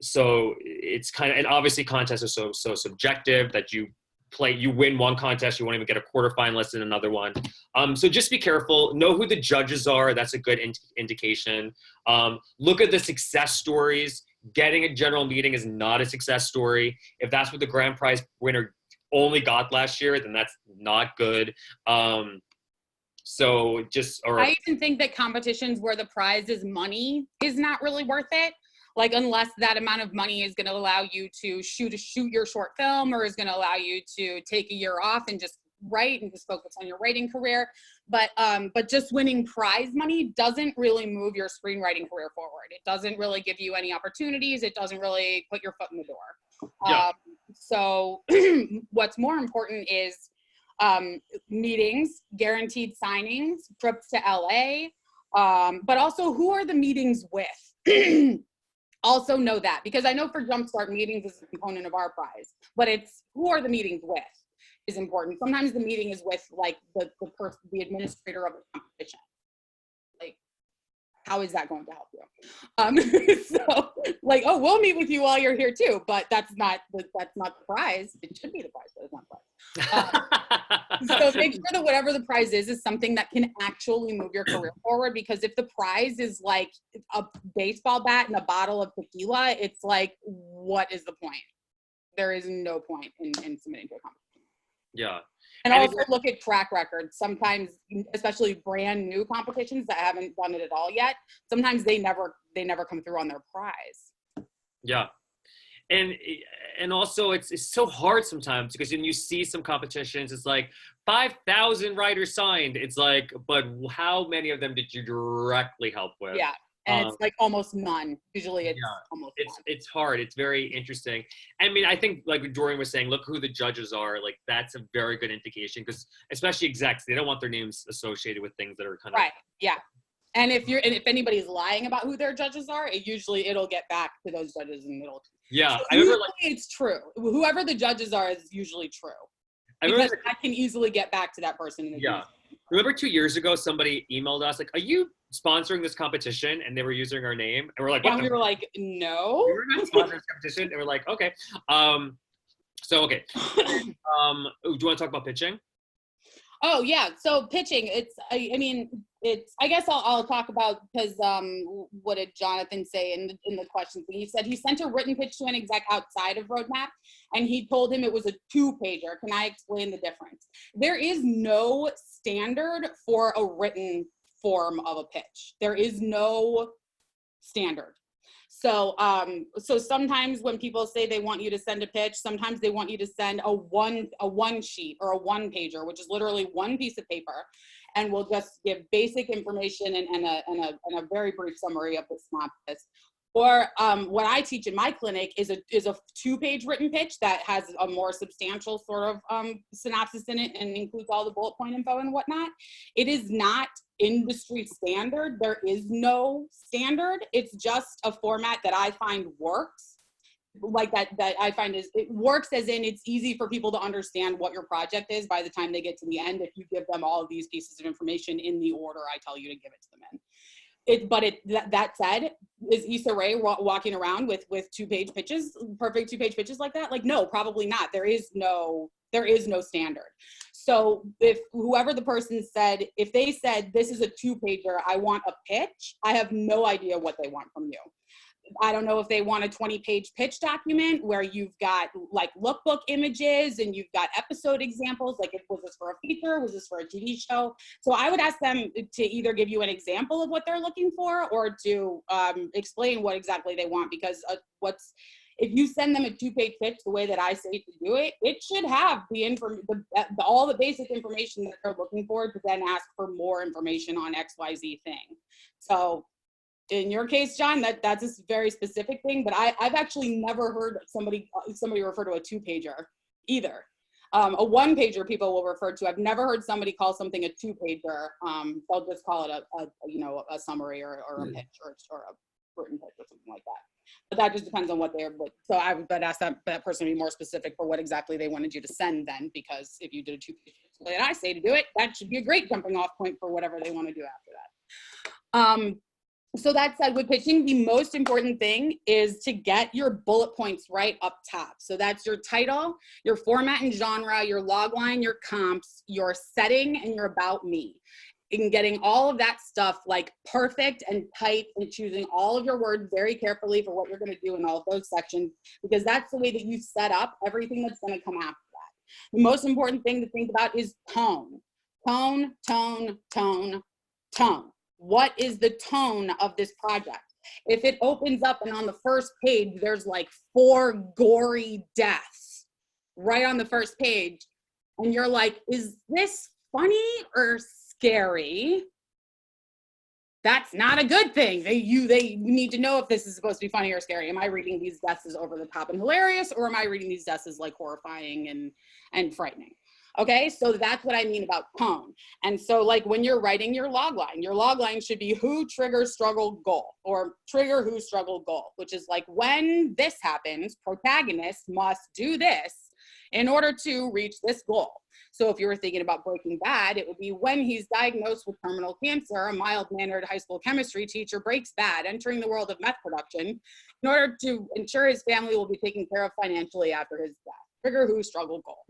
A: So it's kind of, and obviously contests are so subjective that you win one contest, you won't even get a quarterfinalist in another one. So just be careful. Know who the judges are. That's a good indication. Look at the success stories. Getting a general meeting is not a success story. If that's what the grand prize winner only got last year, then that's not good. I
B: even think that competitions where the prize is money is not really worth it. Like, unless that amount of money is going to allow you to shoot your short film, or is going to allow you to take a year off and just write and just focus on your writing career. But just winning prize money doesn't really move your screenwriting career forward. It doesn't really give you any opportunities. It doesn't really put your foot in the door.
A: Yeah.
B: So what's more important is meetings, guaranteed signings, trips to LA, but also who are the meetings with? Also know that, because I know for Jumpstart, meetings is a component of our prize, but it's who are the meetings with is important. Sometimes the meeting is with like the person, the administrator of the competition. Like, how is that going to help you? So like, oh, we'll meet with you while you're here too, but that's not the prize. It should be the prize, but it's not the prize. So make sure that whatever the prize is something that can actually move your career forward, because if the prize is like a baseball bat and a bottle of tequila, it's like, what is the point? There is no point in submitting to a competition.
A: Yeah.
B: And also look at track records. Sometimes, especially brand new competitions that haven't done it at all yet, sometimes they never come through on their prize.
A: Yeah. And also it's so hard sometimes, because when you see some competitions, it's like 5,000 writers signed. It's like, but how many of them did you directly help with?
B: Yeah. And it's like almost none. Usually it's
A: Yeah,
B: almost none.
A: it's hard. It's very interesting. I mean, I think like Dorian was saying, look who the judges are. Like that's a very good indication because especially execs, they don't want their names associated with things that are kind of
B: right. Yeah. And if anybody's lying about who their judges are, it'll get back to those judges and it'll.
A: Yeah,
B: So
A: I remember
B: it's true. Whoever the judges are is usually true.
A: I
B: Because
A: remember
B: I can easily get back to that person.
A: yeah. Remember 2 years ago, somebody emailed us like, "Are you sponsoring this competition?" And they were using our name, and we're like, "What?"
B: And we were like, no.
A: We were not sponsoring this competition, and we're like, "Okay." So okay. Do you want to talk about pitching?
B: Oh yeah. So pitching, I mean, I guess I'll talk about because what did Jonathan say in the questions? He said he sent a written pitch to an exec outside of Roadmap, and he told him it was a 2-pager. Can I explain the difference? There is no standard for a written form of a pitch. There is no standard. So so sometimes when people say they want you to send a pitch, sometimes they want you to send a one sheet or a 1-pager, which is literally 1 piece of paper, and we'll just give basic information and a very brief summary of the synopsis. Or what I teach in my clinic is a 2-page written pitch that has a more substantial sort of synopsis in it and includes all the bullet point info and whatnot. It is not industry standard. There is no standard. It's just a format that I find works. Like that I find it works as in it's easy for people to understand what your project is by the time they get to the end if you give them all of these pieces of information in the order I tell you to give it to them in. That said, is Issa Rae walking around with 2-page pitches, perfect 2-page pitches like that? Like, no, probably not. There is no standard. So if whoever the person said, if they said, this is a 2-pager, I want a pitch, I have no idea what they want from you. I don't know if they want a 20-page pitch document where you've got like lookbook images and you've got episode examples, like was this for a feature, was this for a TV show? So I would ask them to either give you an example of what they're looking for or to explain what exactly they want, because if you send them a 2-page pitch the way that I say to do it, it should have all the basic information that they're looking for to then ask for more information on XYZ thing. So in your case, John, that's a very specific thing, but I've actually never heard somebody refer to a 2-pager either. A 1-pager people will refer to. I've never heard somebody call something a 2-pager. They'll just call it a summary or a pitch or a written pitch or something like that. But that just depends on what they're. So I would ask that person to be more specific for what exactly they wanted you to send then, because if you did a 2-page the way that I say to do it, that should be a great jumping off point for whatever they want to do after that. So that said, with pitching, the most important thing is to get your bullet points right up top. So that's your title, your format and genre, your logline, your comps, your setting, and your about me. In getting all of that stuff like perfect and tight and choosing all of your words very carefully for what you're going to do in all of those sections, because that's the way that you set up everything that's going to come after that. The most important thing to think about is tone. Tone, tone, tone, tone. What is the tone of this project? If it opens up and on the first page, there's like 4 gory deaths right on the first page, and you're like, is this funny or scary? That's not a good thing. They need to know if this is supposed to be funny or scary. Am I reading these deaths as over the top and hilarious, or am I reading these deaths as like horrifying and frightening? Okay, so that's what I mean about tone. And so like when you're writing your logline should be who triggers struggle goal, or trigger who struggle goal, which is like when this happens, protagonist must do this in order to reach this goal. So if you were thinking about Breaking Bad, it would be when he's diagnosed with terminal cancer, a mild-mannered high school chemistry teacher breaks bad, entering the world of meth production in order to ensure his family will be taken care of financially after his death. Trigger who struggle goal.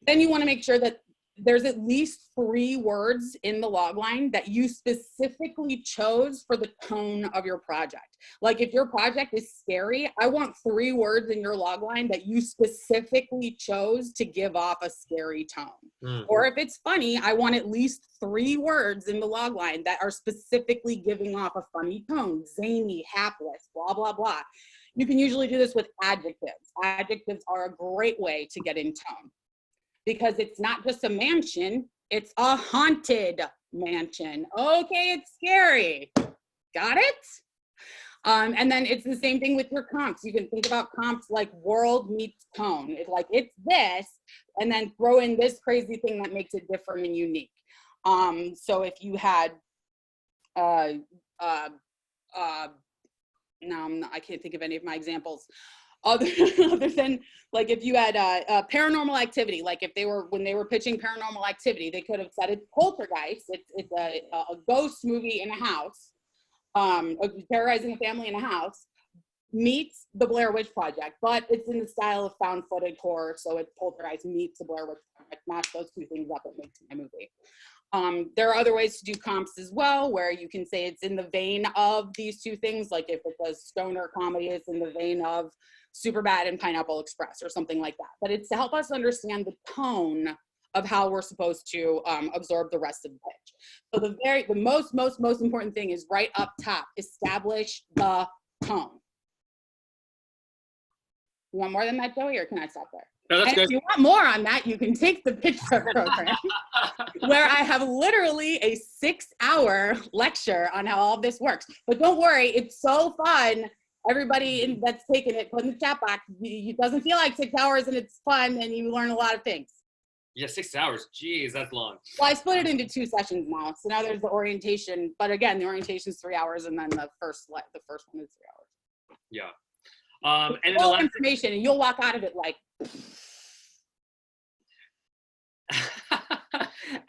B: Then you want to make sure that there's at least 3 words in the logline that you specifically chose for the tone of your project. Like if your project is scary, I want 3 words in your logline that you specifically chose to give off a scary tone. Mm-hmm. Or if it's funny, I want at least 3 words in the logline that are specifically giving off a funny tone, zany, hapless, blah, blah, blah. You can usually do this with adjectives. Adjectives are a great way to get in tone, because it's not just a mansion, it's a haunted mansion. Okay, it's scary. Got it? And then it's the same thing with your comps. You can think about comps like world meets tone. It's like, it's this, and then throw in this crazy thing that makes it different and unique. So if you had, no, I can't think of any of my examples. Other than like if you had paranormal activity, like if they were, when they were pitching paranormal activity, they could have said it's poltergeist. It's a ghost movie in a house, terrorizing a family in a house, meets the Blair Witch Project, but it's in the style of found footage horror. So it's poltergeist meets the Blair Witch Project. Match those two things up, it makes my movie. There are other ways to do comps as well, where you can say it's in the vein of these two things. Like if it's a stoner comedy, it's in the vein of Superbad and Pineapple Express or something like that. But it's to help us understand the tone of how we're supposed to absorb the rest of the pitch. So the most important thing is right up top, establish the tone. You want more than that, Joey, or can I stop there?
A: No, that's
B: and
A: good.
B: If you want more on that, you can take the pitch program where I have literally a 6-hour lecture on how all this works. But don't worry, it's so fun. Everybody that's taken it, put in the chat box. It doesn't feel like 6 hours, and it's fun, and you learn a lot of things.
A: Yeah, 6 hours. Jeez, that's long.
B: Well, I split it into 2 sessions now. So now there's the orientation, but again, the orientation is 3 hours, and then the first one is 3 hours.
A: Yeah. And then
B: full information, and you'll walk out of it like.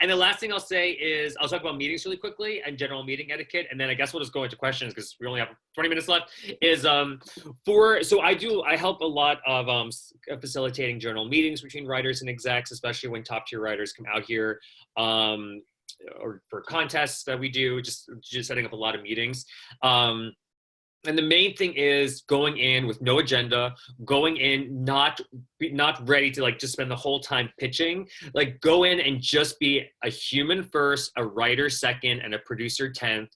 A: And the last thing I'll say is I'll talk about meetings really quickly and general meeting etiquette, and then I guess we'll just go into questions because we only have 20 minutes left. So I help a lot of facilitating general meetings between writers and execs, especially when top tier writers come out here or for contests that we do, just setting up a lot of meetings. And the main thing is going in with no agenda, going in not ready to like just spend the whole time pitching. Like go in and just be a human first, a writer second, and a producer 10th.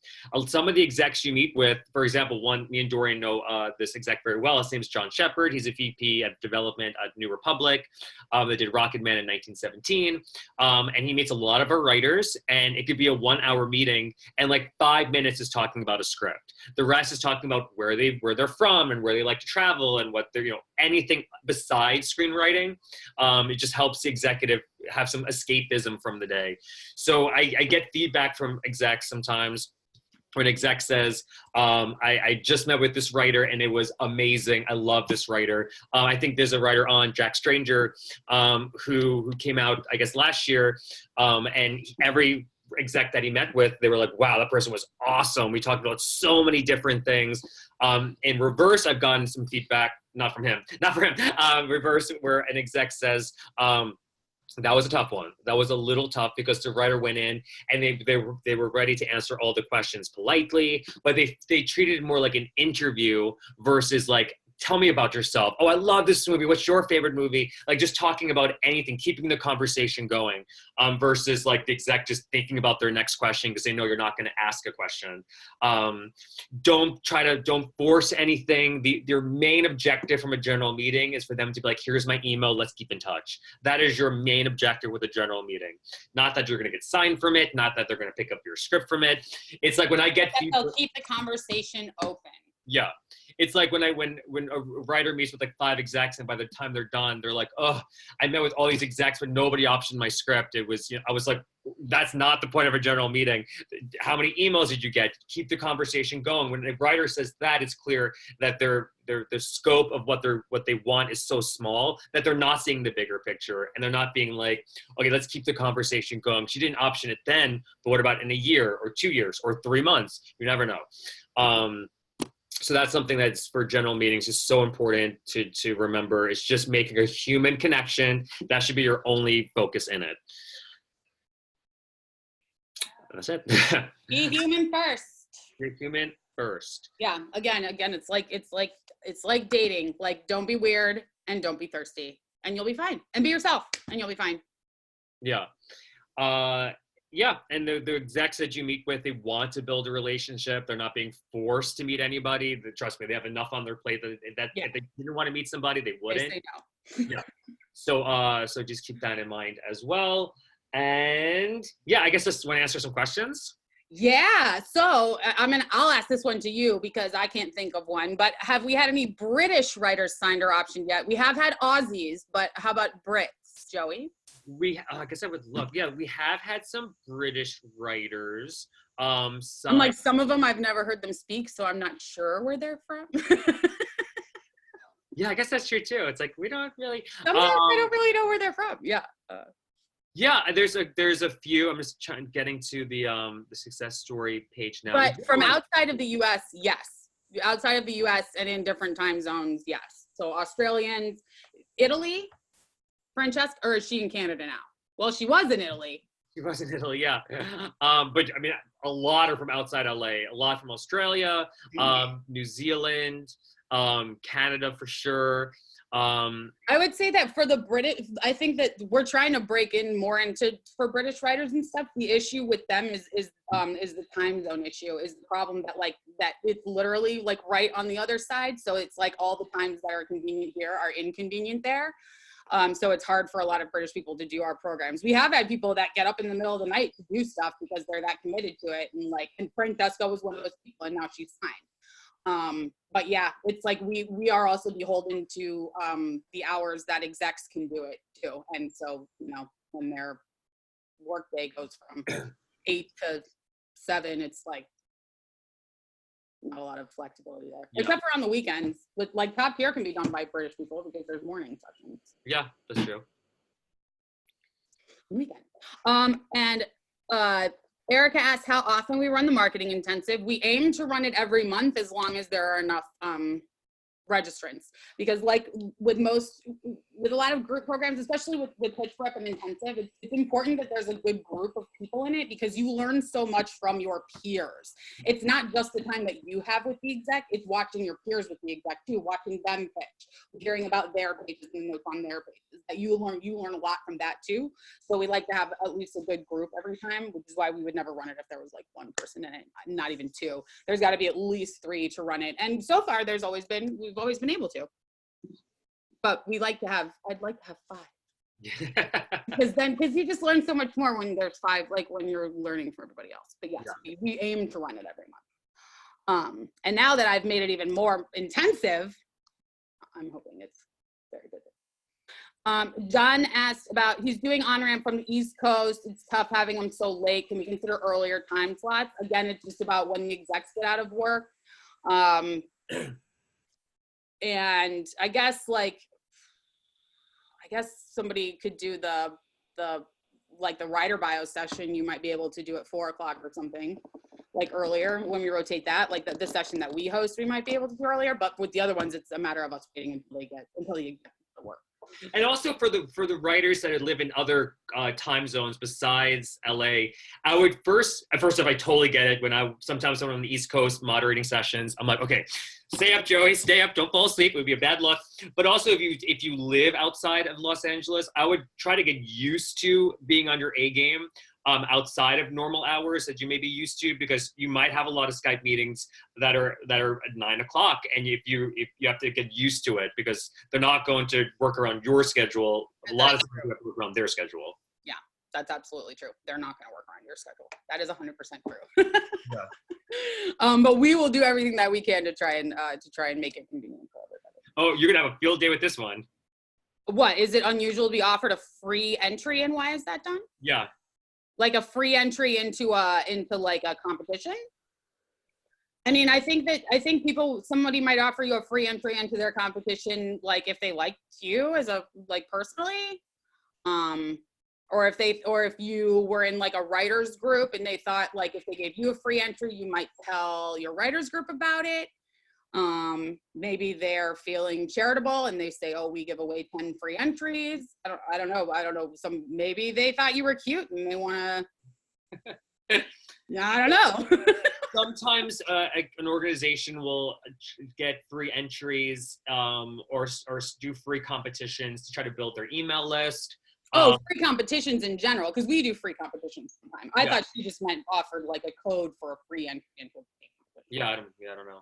A: Some of the execs you meet with, for example, me and Dorian know this exec very well. His name's John Shepard. He's a VP of development at New Republic. They did Rocket Man in 1917. And he meets a lot of our writers, and it could be a 1-hour meeting, and like 5 minutes is talking about a script. The rest is talking about where they're from and where they like to travel and what they're, anything besides screenwriting. It just helps the executive have some escapism from the day. So I get feedback from execs sometimes when an exec says, I just met with this writer and it was amazing. I love this writer. I think there's a writer on, Jack Stranger, who came out, I guess, last year. And every exec that he met with, they were like, wow, that person was awesome. We talked about so many different things. In reverse, I've gotten some feedback, not for him, reverse, where an exec says, that was a tough one. That was a little tough because the writer went in and they were ready to answer all the questions politely, but they treated it more like an interview versus like, tell me about yourself. Oh, I love this movie. What's your favorite movie? Like just talking about anything, keeping the conversation going, versus like the exec just thinking about their next question because they know you're not going to ask a question. Don't force anything. Their main objective from a general meeting is for them to be like, here's my email, let's keep in touch. That is your main objective with a general meeting. Not that you're going to get signed from it, not that they're going to pick up your script from it. It's like when I get
B: they'll keep the conversation open.
A: Yeah. It's like when a writer meets with like 5 execs and by the time they're done, they're like, oh, I met with all these execs, but nobody optioned my script. It was, I was like, that's not the point of a general meeting. How many emails did you get? Keep the conversation going. When a writer says that, it's clear that the scope of what they want is so small that they're not seeing the bigger picture and they're not being like, okay, let's keep the conversation going. She didn't option it then, but what about in a year or 2 years or 3 months? You never know. So that's something that's for general meetings is so important to remember. It's just making a human connection. That should be your only focus in it. That's it.
B: Be human first.
A: Be human first.
B: Yeah. Again, it's like dating. Like, don't be weird and don't be thirsty, and you'll be fine. And be yourself, and you'll be fine.
A: Yeah. Yeah, and the execs that you meet with, they want to build a relationship. They're not being forced to meet anybody. Trust me, they have enough on their plate that if they didn't want to meet somebody, they wouldn't.
B: They know.
A: Yeah. So just keep that in mind as well. And yeah, I guess just want to answer some questions.
B: Yeah, so I'll ask this one to you because I can't think of one, but have we had any British writers signed or optioned yet? We have had Aussies, but how about Brits, Joey?
A: I guess I would love, yeah, we have had some British writers.
B: I'm
A: Some,
B: like, some of them I've never heard them speak, so I'm not sure where they're from.
A: yeah, I guess that's true too. It's like, we don't really,
B: Sometimes I don't really know where they're from. Yeah.
A: yeah, there's a few. I'm just getting to the success story page now.
B: But from outside of the US, yes. Outside of the US and in different time zones, yes. So Australians, Italy, Francesca, or is she in Canada now? Well, she was in Italy.
A: She was in Italy, yeah. But I mean, a lot are from outside LA. A lot from Australia, New Zealand, Canada for sure.
B: I would say that for the British, I think that we're trying to break in more into for British writers and stuff. The issue with them is the time zone issue. Is the problem that it's literally like right on the other side. So it's like all the times that are convenient here are inconvenient there. So it's hard for a lot of British people to do our programs. We have had people that get up in the middle of the night to do stuff because they're that committed to it. And Francesca was one of those people, and now she's fine. But yeah, it's like we are also beholden to the hours that execs can do it too. And so, when their workday goes from 8 to 7, it's like not a lot of flexibility there, except for on the weekends. But like Top Gear can be done by British people because there's morning sessions.
A: Yeah, that's true.
B: Weekend. And Erica asked how often we run the marketing intensive. We aim to run it every month as long as there are enough registrants, because like with a lot of group programs, especially with pitch prep and intensive, it's important that there's a good group of people in it because you learn so much from your peers. It's not just the time that you have with the exec, it's watching your peers with the exec too, watching them pitch, hearing about their pages and notes on their pages. That you learn a lot from that too. So we like to have at least a good group every time, which is why we would never run it if there was like one person in it, not even two. There's got to be at least 3 to run it. And so far we've always been able to. But I'd like to have 5. because you just learn so much more when there's 5, like when you're learning from everybody else. But yes, yeah. we aim to run it every month. And now that I've made it even more intensive, I'm hoping it's very good. John asked about, he's doing on-ramp from the East Coast. It's tough having them so late. Can we consider earlier time slots? Again, it's just about when the execs get out of work. And I guess somebody could do the writer bio session. You might be able to do at 4 o'clock or something, like earlier when we rotate that. Like the session that we host, we might be able to do earlier. But with the other ones, it's a matter of us waiting until you get to work.
A: And also for the writers that live in other time zones besides LA, I would first off, I totally get it. Sometimes when I'm on the East Coast moderating sessions, I'm like, okay, stay up, Joey, stay up, don't fall asleep. It would be a bad luck. But also if you live outside of Los Angeles, I would try to get used to being on your A game outside of normal hours that you may be used to, because you might have a lot of Skype meetings that are at 9 o'clock, and if you have to get used to it because they're not going to work around your schedule. A lot of times you have to work around their schedule.
B: Yeah, that's absolutely true. They're not going to work around your schedule. That is 100% true. Yeah. But we will do everything that we can to try and make it convenient for everybody.
A: Oh, you're gonna have a field day with this one.
B: What, is it unusual to be offered a free entry, and why is that done?
A: Yeah.
B: Like a free entry into like a competition? I mean, I think somebody might offer you a free entry into their competition, like if they liked you as personally, or if you were in like a writers group and they thought like if they gave you a free entry, you might tell your writers group about it. Maybe they're feeling charitable and they say, oh, we give away 10 free entries. I don't know. Maybe they thought you were cute and they want to, yeah, I don't know.
A: Sometimes an organization will get free entries or do free competitions to try to build their email list.
B: Free competitions in general, because we do free competitions sometimes. I thought she just meant offered like a code for a free entry into a competition.
A: Yeah, I don't know.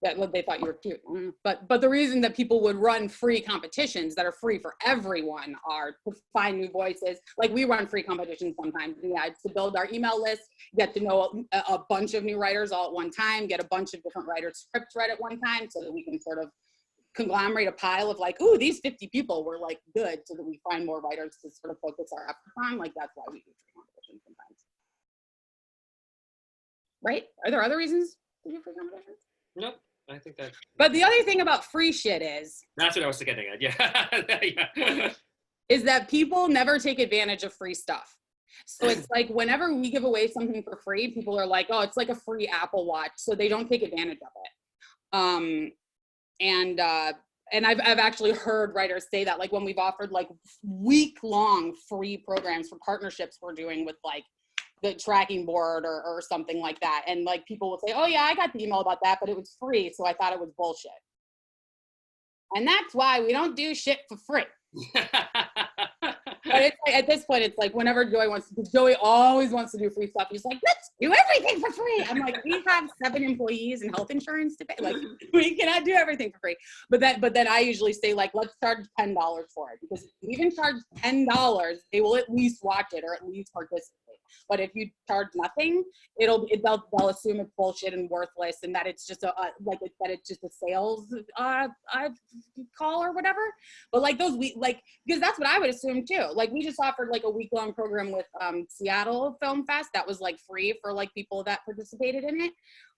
B: that they thought you were cute. But the reason that people would run free competitions that are free for everyone are to find new voices. Like we run free competitions sometimes. Yeah, it's to build our email list, get to know a bunch of new writers all at one time, get a bunch of different writers' scripts read at one time so that we can sort of conglomerate a pile of like, ooh, these 50 people were like good, so that we find more writers to sort of focus our efforts on. Like that's why we do free competitions sometimes. Right? Are there other reasons to do free competitions?
A: Nope. I think that.
B: But the other thing about free shit
A: that's what I was getting at. Yeah. Yeah.
B: Is that people never take advantage of free stuff. So it's like whenever we give away something for free, people are like, oh, it's like a free Apple Watch. So they don't take advantage of it. And I've actually heard writers say that, like when we've offered like week-long free programs for partnerships we're doing with like the tracking board or something like that. And like people will say, oh yeah, I got the email about that, but it was free. So I thought it was bullshit. And that's why we don't do shit for free. But it's like, at this point, it's like whenever Joey always wants to do free stuff. He's like, let's do everything for free. I'm like, we have 7 employees and health insurance to pay. Like, we cannot do everything for free. But then I usually say like, let's charge $10 for it, because if you even charge $10, they will at least watch it or at least participate. But if you charge nothing, they'll assume it's bullshit and worthless, and that it's just it's just a sales call or whatever. But like because that's what I would assume too. Like we just offered like a week-long program with Seattle Film Fest that was like free for like people that participated in it.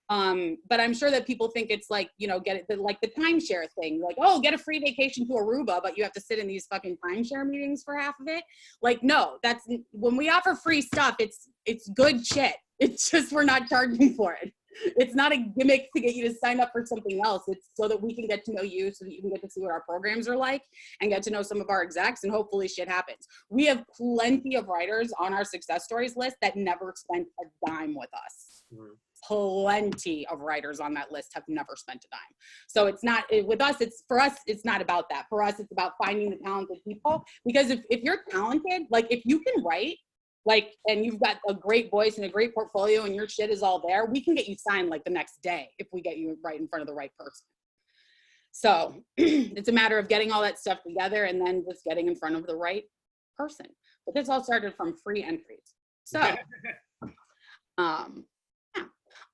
B: But I'm sure that people think it's like, you know, like the timeshare thing, like, oh, get a free vacation to Aruba, but you have to sit in these fucking timeshare meetings for half of it. Like, no, that's when we offer free stuff, it's good shit. It's just, we're not charging for it. It's not a gimmick to get you to sign up for something else. It's so that we can get to know you, so that you can get to see what our programs are like and get to know some of our execs, and hopefully shit happens. We have plenty of writers on our success stories list that never spent a dime with us. Mm-hmm. Plenty of writers on that list have never spent a dime. So it's not, with us, for us, it's not about that. For us, it's about finding the talented people. Because if you're talented, like if you can write, like, and you've got a great voice and a great portfolio and your shit is all there, we can get you signed like the next day if we get you right in front of the right person. So it's a matter of getting all that stuff together and then just getting in front of the right person. But this all started from free entries. So,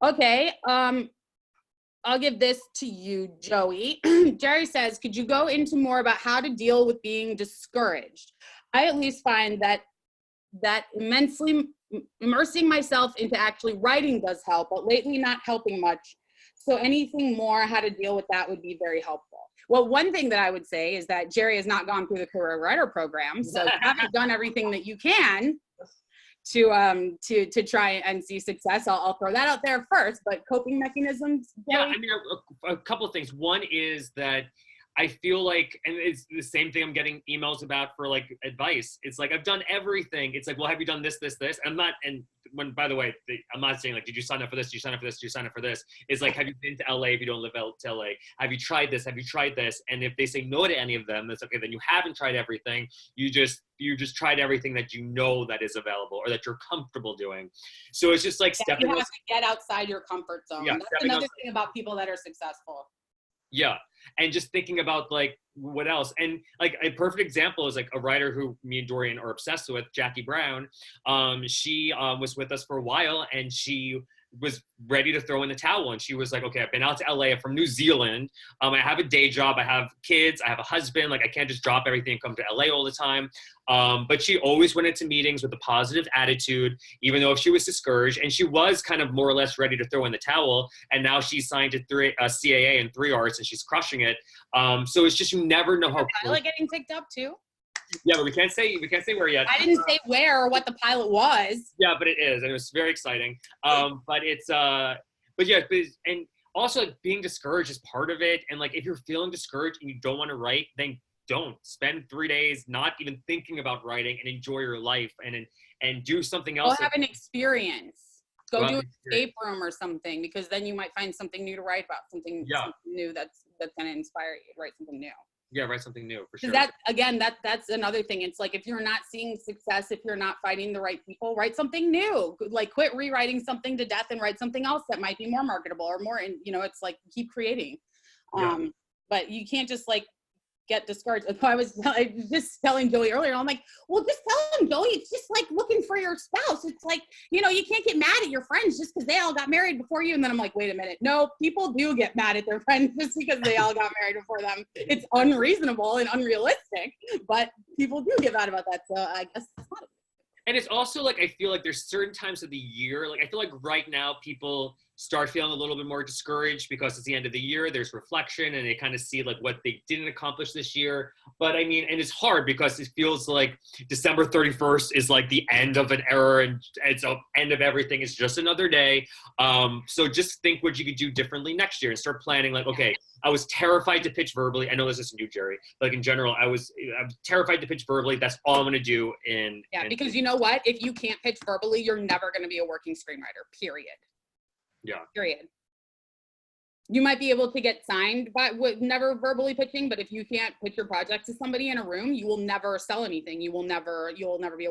B: okay, I'll give this to you, Joey. Jerry says, could you go into more about how to deal with being discouraged? I at least find that immensely immersing myself into actually writing does help, but lately not helping much. So anything more how to deal with that would be very helpful. Well, one thing that I would say is that Jerry has not gone through the career writer program, so you haven't done everything that you can to try and see success. I'll throw that out there first, but coping mechanisms.
A: Yeah, I mean, a couple of things. One is that I feel like, and it's the same thing I'm getting emails about for like advice. It's like, I've done everything. It's like, well, have you done this? I'm not, and when, by the way, I'm not saying like, did you sign up for this? Did you sign up for this? Did you sign up for this? It's like, have you been to LA if you don't live out to LA? Have you tried this? Have you tried this? And if they say no to any of them, that's okay. Then you haven't tried everything. You just tried everything that you know that is available or that you're comfortable doing. So it's just like stepping.
B: You have to get outside your comfort zone. Yeah, that's another thing about people that are successful.
A: Yeah. And just thinking about like what else, and like a perfect example is like a writer who me and Dorian are obsessed with, Jackie Brown. She was with us for a while, and she was ready to throw in the towel. And she was like, okay, I've been out to LA, I'm from New Zealand. I have a day job, I have kids, I have a husband. Like I can't just drop everything and come to LA all the time. But she always went into meetings with a positive attitude, even though she was discouraged, and she was kind of more or less ready to throw in the towel. And now she's signed to CAA and 3 Arts, and she's crushing it. So it's just, you never know how.
B: Pilot getting picked up too.
A: Yeah, but we can't say where yet.
B: I didn't say where or what the pilot was.
A: Yeah, but it is, and it was very exciting. But yeah, and also like, being discouraged is part of it. And like, if you're feeling discouraged and you don't want to write, then don't spend 3 days not even thinking about writing and enjoy your life and do something else.
B: Go have an experience. Go do an escape room or something, because then you might find something new to write about, something new that's going to inspire you to write something new.
A: Yeah, write something new for sure.
B: Because that, again, that's another thing. It's like, if you're not seeing success, if you're not finding the right people, write something new. Like, quit rewriting something to death and write something else that might be more marketable or more, and it's like, keep creating.
A: Yeah.
B: But you can't just like get discouraged. I was just telling Joey earlier, I'm like, well, just tell him, Joey, it's just like looking for your spouse. It's like, you can't get mad at your friends just because they all got married before you. And then I'm like, wait a minute. No, people do get mad at their friends just because they all got married before them. It's unreasonable and unrealistic, but people do get mad about that. So I guess it's not.
A: And it's also like, I feel like there's certain times of the year, like I feel like right now people start feeling a little bit more discouraged because it's the end of the year, there's reflection, and they kind of see like what they didn't accomplish this year. But I mean, and it's hard because it feels like December 31st is like the end of an era, and it's the end of everything. It's just another day. So just think what you could do differently next year and start planning like, okay, I was terrified to pitch verbally. I know this isn't you, Jerry. Like in general, I'm terrified to pitch verbally. That's all I'm going to do.
B: Because you know what? If you can't pitch verbally, you're never going to be a working screenwriter, period.
A: Yeah.
B: Period. You might be able to get signed by never verbally pitching, but if you can't pitch your project to somebody in a room, you will never sell anything. You'll never be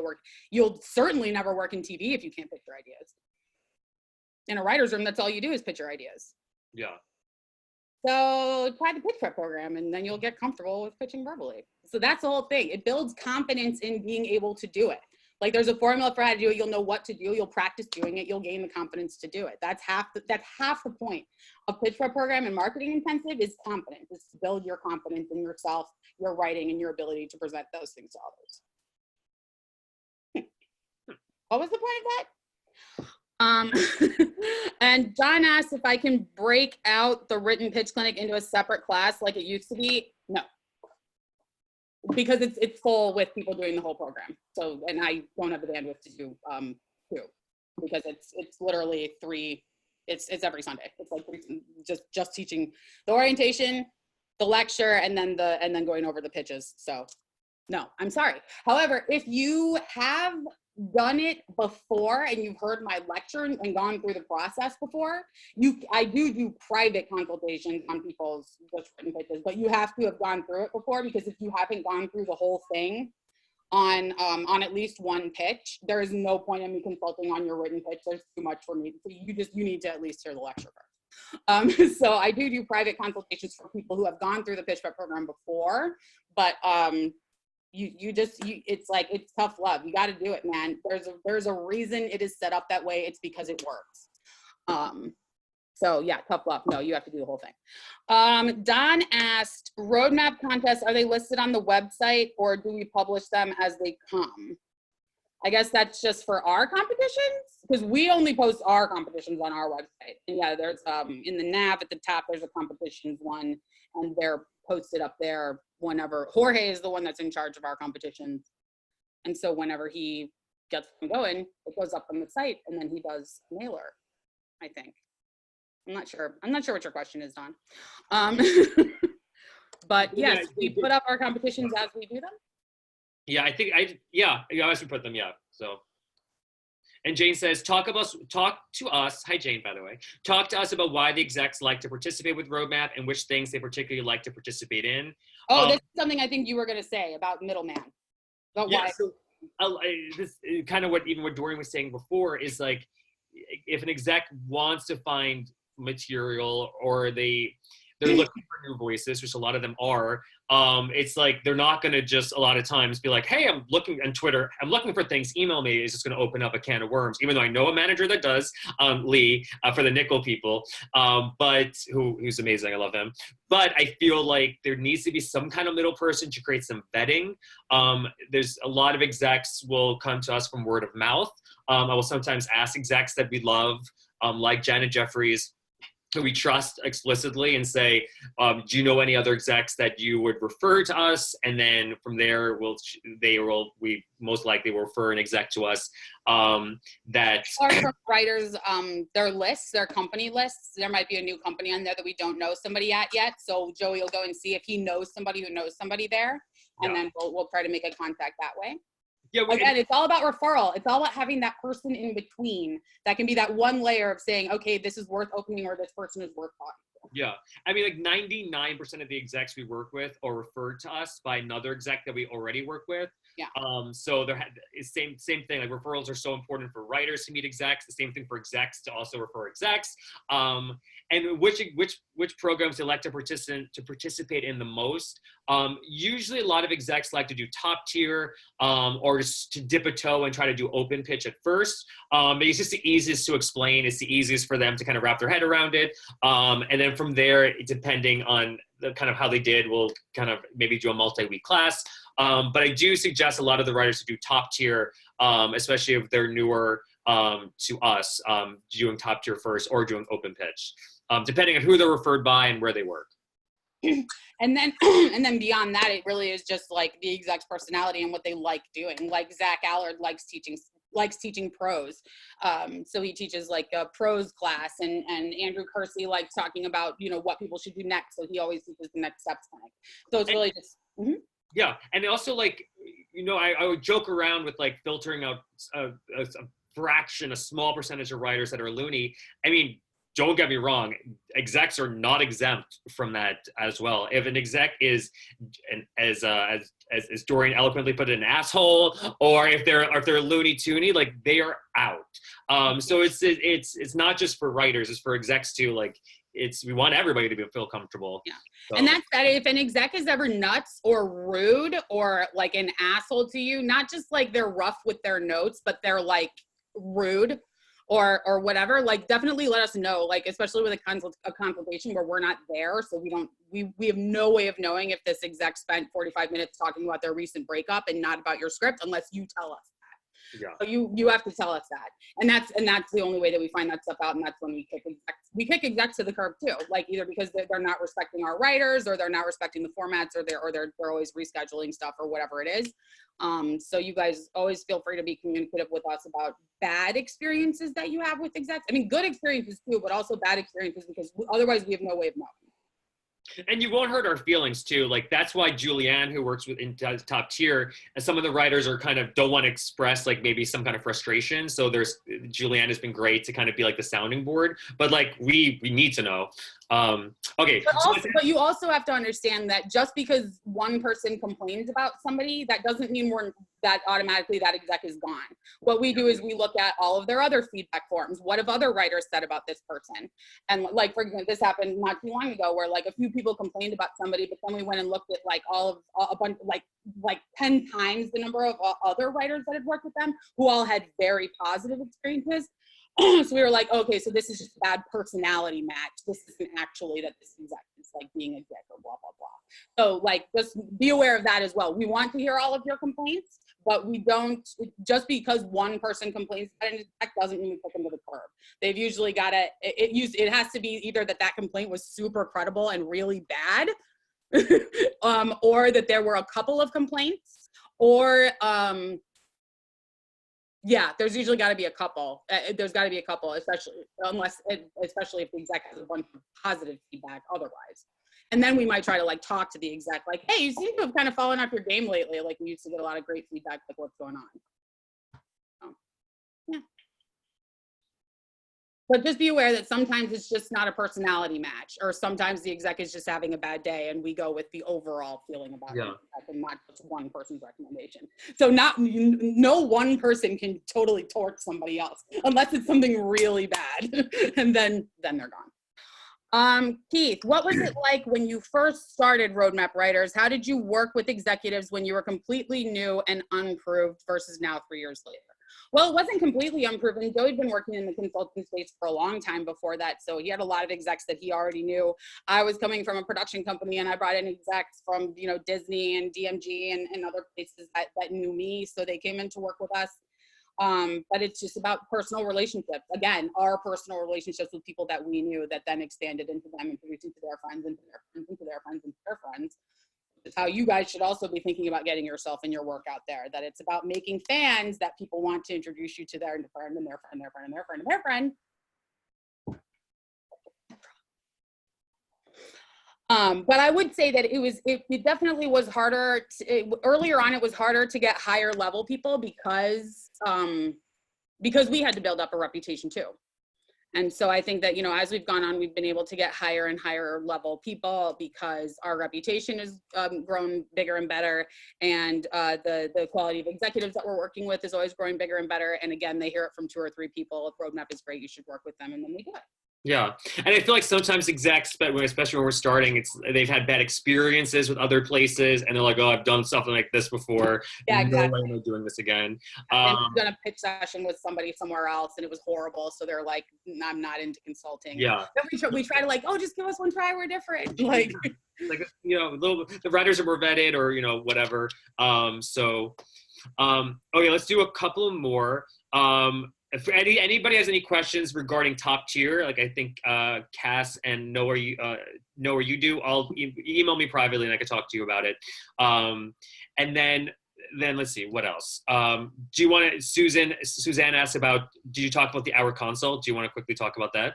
B: you'll certainly never work in TV if you can't pitch your ideas. In a writer's room, that's all you do is pitch your ideas.
A: Yeah.
B: So try the pitch prep program, and then you'll get comfortable with pitching verbally. So that's the whole thing. It builds confidence in being able to do it. Like, there's a formula for how to do it. You'll know what to do. You'll practice doing it. You'll gain the confidence to do it. That's half the point of pitch prep program and marketing intensive is confidence. It's to build your confidence in yourself, your writing, and your ability to present those things to others. What was the point of that? And John asked if I can break out the written pitch clinic into a separate class like it used to be. No. Because it's full with people doing the whole program. So, and I don't have the bandwidth to do two, because it's literally three. It's every Sunday. It's like just teaching the orientation, the lecture, and then going over the pitches. So, no, I'm sorry. However, if you have done it before and you've heard my lecture and gone through the process before, I do private consultations on people's just written pitches, but you have to have gone through it before, because if you haven't gone through the whole thing on at least one pitch, there is no point in me consulting on your written pitch. There's too much for me. So you need to at least hear the lecture first. So I do private consultations for people who have gone through the pitch prep program before, but it's tough love. You got to do it, man. There's a reason it is set up that way. It's because it works. So yeah, tough love. No, you have to do the whole thing. Don asked, roadmap contests, are they listed on the website or do we publish them as they come? I guess that's just for our competitions, because we only post our competitions on our website. And yeah, there's in the nav at the top, there's a competitions one, and they're posted up there whenever. Jorge is the one that's in charge of our competitions. And so whenever he gets them going, it goes up on the site, and then he does a mailer, I think. I'm not sure what your question is, Don. But yes, we put up our competitions as we do them.
A: Yeah, I think as we put them, yeah. So, and Jane says, talk to us. Hi, Jane, by the way. Talk to us about why the execs like to participate with Roadmap and which things they particularly like to participate in.
B: Oh, this is something I think you were going to say about middleman. About why.
A: So, this kind of what Dorian was saying before is like, if an exec wants to find material or they're looking for new voices, which a lot of them are, it's like they're not going to just a lot of times be like, hey, I'm looking on Twitter, I'm looking for things, email me. It's just going to open up a can of worms, even though I know a manager that does, Lee, for the Nickel people, but who's amazing. I love him. But I feel like there needs to be some kind of middle person to create some vetting. There's a lot of execs will come to us from word of mouth. I will sometimes ask execs that we love, like Janet Jeffries, who we trust explicitly, and say, do you know any other execs that you would refer to us? And then from there, we most likely will refer an exec to us that
B: or from writers, their lists, their company lists. There might be a new company on there that we don't know somebody at yet. So Joey will go and see if he knows somebody who knows somebody there, and then we'll try to make a contact that way. Yeah, again, it's all about referral. It's all about having that person in between that can be that one layer of saying, okay, this is worth opening, or this person is worth talking to.
A: Yeah. I mean, like 99% of the execs we work with are referred to us by another exec that we already work with.
B: Yeah.
A: So it's same thing. Like referrals are so important for writers to meet execs. The same thing for execs to also refer execs. And which programs they like to participate in the most. Usually, a lot of execs like to do top tier, or just to dip a toe and try to do open pitch at first. It's just the easiest to explain. It's the easiest for them to kind of wrap their head around it. And then from there, depending on the kind of how they did, we'll kind of maybe do a multi-week class. But I do suggest a lot of the writers to do top tier, especially if they're newer to us, doing top tier first or doing open pitch, depending on who they're referred by and where they work.
B: And then beyond that, it really is just like the exec's personality and what they like doing. Like Zach Allard likes teaching prose. So he teaches like a prose class, and Andrew Kersey likes talking about, what people should do next. So he always teaches the next steps clinic. So it's really just,
A: Yeah. And also like, I would joke around with like filtering out a fraction, a small percentage of writers that are loony. I mean, don't get me wrong, execs are not exempt from that as well. If an exec is, as Dorian eloquently put it, an asshole, or if they're loony toony, like they are out. So it's not just for writers; it's for execs too. Like we want everybody to feel comfortable.
B: Yeah.
A: So.
B: And that's that. If an exec is ever nuts or rude or like an asshole to you, not just like they're rough with their notes, but they're like rude or whatever, like definitely let us know, like especially with a consultation where we're not there, so we have no way of knowing if this exec spent 45 minutes talking about their recent breakup and not about your script unless you tell us that.
A: Yeah.
B: So you have to tell us that, and that's the only way that we find that stuff out, and that's when we kick execs to the curb too, like either because they're not respecting our writers, or they're not respecting the formats, or they're always rescheduling stuff or whatever it is. So you guys always feel free to be communicative with us about bad experiences that you have with execs. I mean, good experiences too, but also bad experiences, because otherwise we have no way of knowing.
A: And you won't hurt our feelings too. Like that's why Julianne, who works in top tier, and some of the writers are kind of don't want to express like maybe some kind of frustration. So Julianne has been great to kind of be like the sounding board, but like we need to know. Okay.
B: But you also have to understand that just because one person complains about somebody, that doesn't mean that automatically that exec is gone. What we do is we look at all of their other feedback forms. What have other writers said about this person? And like, for example, this happened not too long ago where like a few people complained about somebody, but then we went and looked at like a bunch, like 10 times the number of other writers that had worked with them who all had very positive experiences. So we were like, okay, so this is just a bad personality match. This isn't actually that this exec is like being a dick or blah, blah, blah. So like, just be aware of that as well. We want to hear all of your complaints, but we don't, just because one person complains about an exec doesn't mean we put them to the curb. They've usually got to, it has to be either that complaint was super credible and really bad, or that there were a couple of complaints, or, yeah, there's usually got to be a couple. There's got to be a couple, especially if the exec has a bunch of positive feedback otherwise. And then we might try to like talk to the exec, like, hey, you seem to have kind of fallen off your game lately. Like we used to get a lot of great feedback, like what's going on. So, yeah. But just be aware that sometimes it's just not a personality match, or sometimes the exec is just having a bad day and we go with the overall feeling about it and not just one person's recommendation. So no one person can totally torch somebody else unless it's something really bad and then they're gone. Keith, what was it like when you first started Roadmap Writers? How did you work with executives when you were completely new and unproved versus now 3 years later? Well, it wasn't completely unproven. Joe had been working in the consulting space for a long time before that, so he had a lot of execs that he already knew. I was coming from a production company, and I brought in execs from Disney and DMG and other places that knew me, so they came in to work with us. But it's just about personal relationships. Again, our personal relationships with people that we knew that then expanded into them, introduced into their friends, into their friends, into their friends, into their friends. It's how you guys should also be thinking about getting yourself and your work out there, that it's about making fans that people want to introduce you to their friend and their friend and their friend and their friend and their friend. But I would say that it definitely was harder earlier on. It was harder to get higher level people because we had to build up a reputation too. And so I think that, you know, as we've gone on, we've been able to get higher and higher level people because our reputation has grown bigger and better. And the quality of executives that we're working with is always growing bigger and better. And again, they hear it from 2 or 3 people. If roadmap is great, you should work with them. And then we do it.
A: Yeah, and I feel like sometimes execs, especially when we're starting, they've had bad experiences with other places, and they're like, "Oh, I've done something like this before.
B: Yeah, exactly.
A: No way am I doing this again."
B: And we've done a pitch session with somebody somewhere else, and it was horrible. So they're like, "I'm not into consulting."
A: Yeah.
B: Then we try to like, "Oh, just give us one try. We're different." Like,
A: you know, the writers are more vetted, or you know, whatever. Okay, let's do a couple more. If anybody has any questions regarding top tier, like I think Cass and know where you do, I'll email me privately and I can talk to you about it. And then let's see what else. Do you want to? Suzanne asked about. Did you talk about the hour consult? Do you want to quickly talk about that?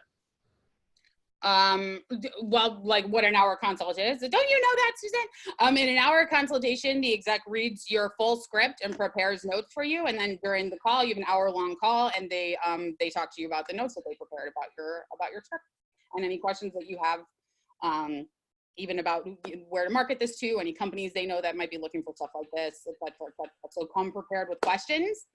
B: Well, like what an hour consult is. Don't you know that, Suzanne? In an hour consultation, the exec reads your full script and prepares notes for you. And then during the call, you have an hour-long call, and they talk to you about the notes that they prepared about your script and any questions that you have, even about where to market this to, any companies they know that might be looking for stuff like this, etc. So come prepared with questions,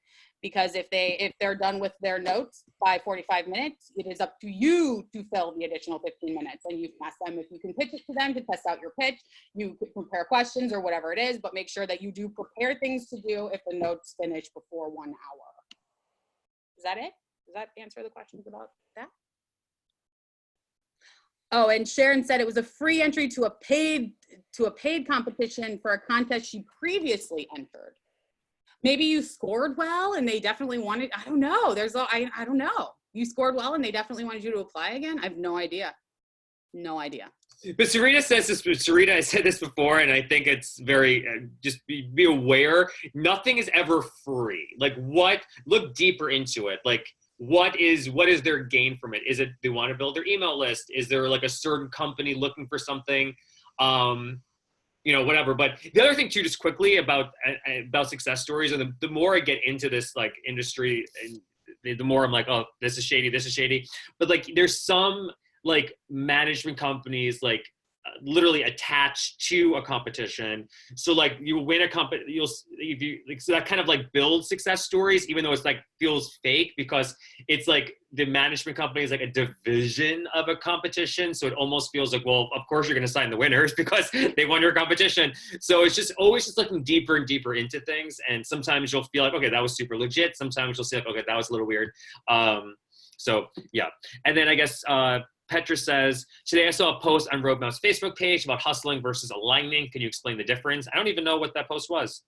B: because if they're done with their notes by 45 minutes, it is up to you to fill the additional 15 minutes. And you can ask them if you can pitch it to them to test out your pitch. You could prepare questions or whatever it is, but make sure that you do prepare things to do if the notes finish before 1 hour. Is that it? Does that answer the questions about that? Oh, and Sharon said it was a free entry to a paid competition for a contest she previously entered. Maybe you scored well and they definitely wanted, I don't know. I don't know. You scored well and they definitely wanted you to apply again? I have no idea. No idea.
A: But Sarita says this. Sarita, I said this before, and I think it's very just be aware. Nothing is ever free. Like look deeper into it. Like what is their gain from it? Is it they want to build their email list? Is there like a certain company looking for something? You know, whatever. But the other thing too, just quickly about success stories, and the more I get into this like industry, and the more I'm like, oh, this is shady. But like, there's some like management companies like literally attached to a competition. So like you win a company, so that kind of like builds success stories, even though it's like feels fake because it's like the management company is like a division of a competition. So it almost feels like, well, of course you're going to sign the winners because they won your competition. So it's just always just looking deeper and deeper into things. And sometimes you'll feel like, okay, that was super legit. Sometimes you'll see like, okay, that was a little weird. So yeah. And then I guess, Petra says, today I saw a post on Roadmap's Facebook page about hustling versus aligning. Can you explain the difference? I don't even know what that post was.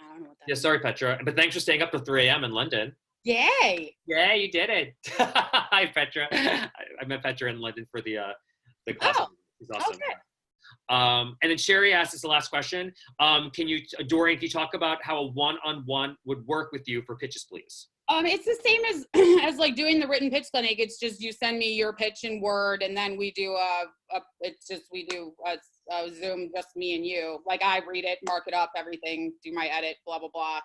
B: I don't know what that
A: Yeah,
B: is.
A: sorry, Petra. But thanks for staying up till 3 a.m. in London.
B: Yay!
A: Yeah, you did it. Hi, Petra. I met Petra in London for the class.
B: Oh,
A: She's awesome.
B: okay.
A: And then Sherry asked us the last question. Dorian, can you talk about how a one-on-one would work with you for pitches, please?
B: It's the same as like doing the written pitch clinic. It's just you send me your pitch in Word, and then we do a Zoom, just me and you. Like I read it, mark it up, everything, do my edit, blah blah blah.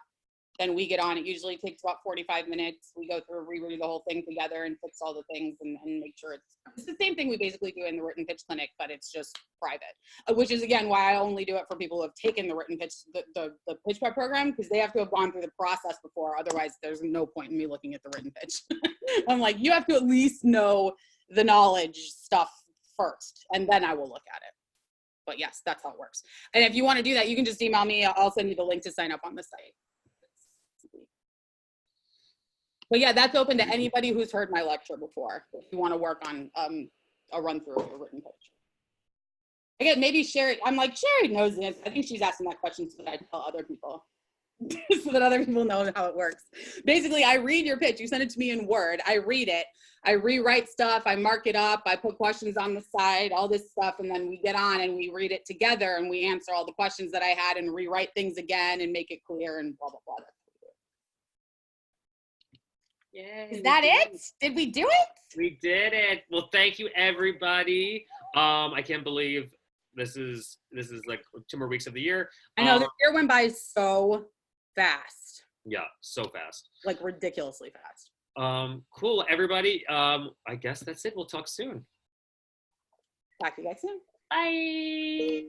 B: Then we get on. It usually takes about 45 minutes. We go through, reread the whole thing together and fix all the things and make sure it's the same thing we basically do in the written pitch clinic, but it's just private, which is again why I only do it for people who have taken the written pitch, the pitch prep program, because they have to have gone through the process before. Otherwise, there's no point in me looking at the written pitch. I'm like, you have to at least know the knowledge stuff first, and then I will look at it. But yes, that's how it works. And if you want to do that, you can just email me. I'll send you the link to sign up on the site. But yeah, that's open to anybody who's heard my lecture before. If you want to work on a run through of your written pitch. Again, maybe Sherry, I'm like, Sherry knows this. I think she's asking that question so that I tell other people. So that other people know how it works. Basically, I read your pitch. You send it to me in Word. I read it. I rewrite stuff. I mark it up. I put questions on the side, all this stuff. And then we get on and we read it together and we answer all the questions that I had and rewrite things again and make it clear and blah, blah, blah.
A: Yay,
B: is that it? Did we do it?
A: We did it. Well, thank you, everybody. I can't believe this is like 2 more weeks of the year.
B: I know the year went by so fast.
A: Yeah, so fast.
B: Like ridiculously fast.
A: Cool, everybody. I guess that's it. We'll talk soon.
B: Talk to you guys soon.
A: Bye.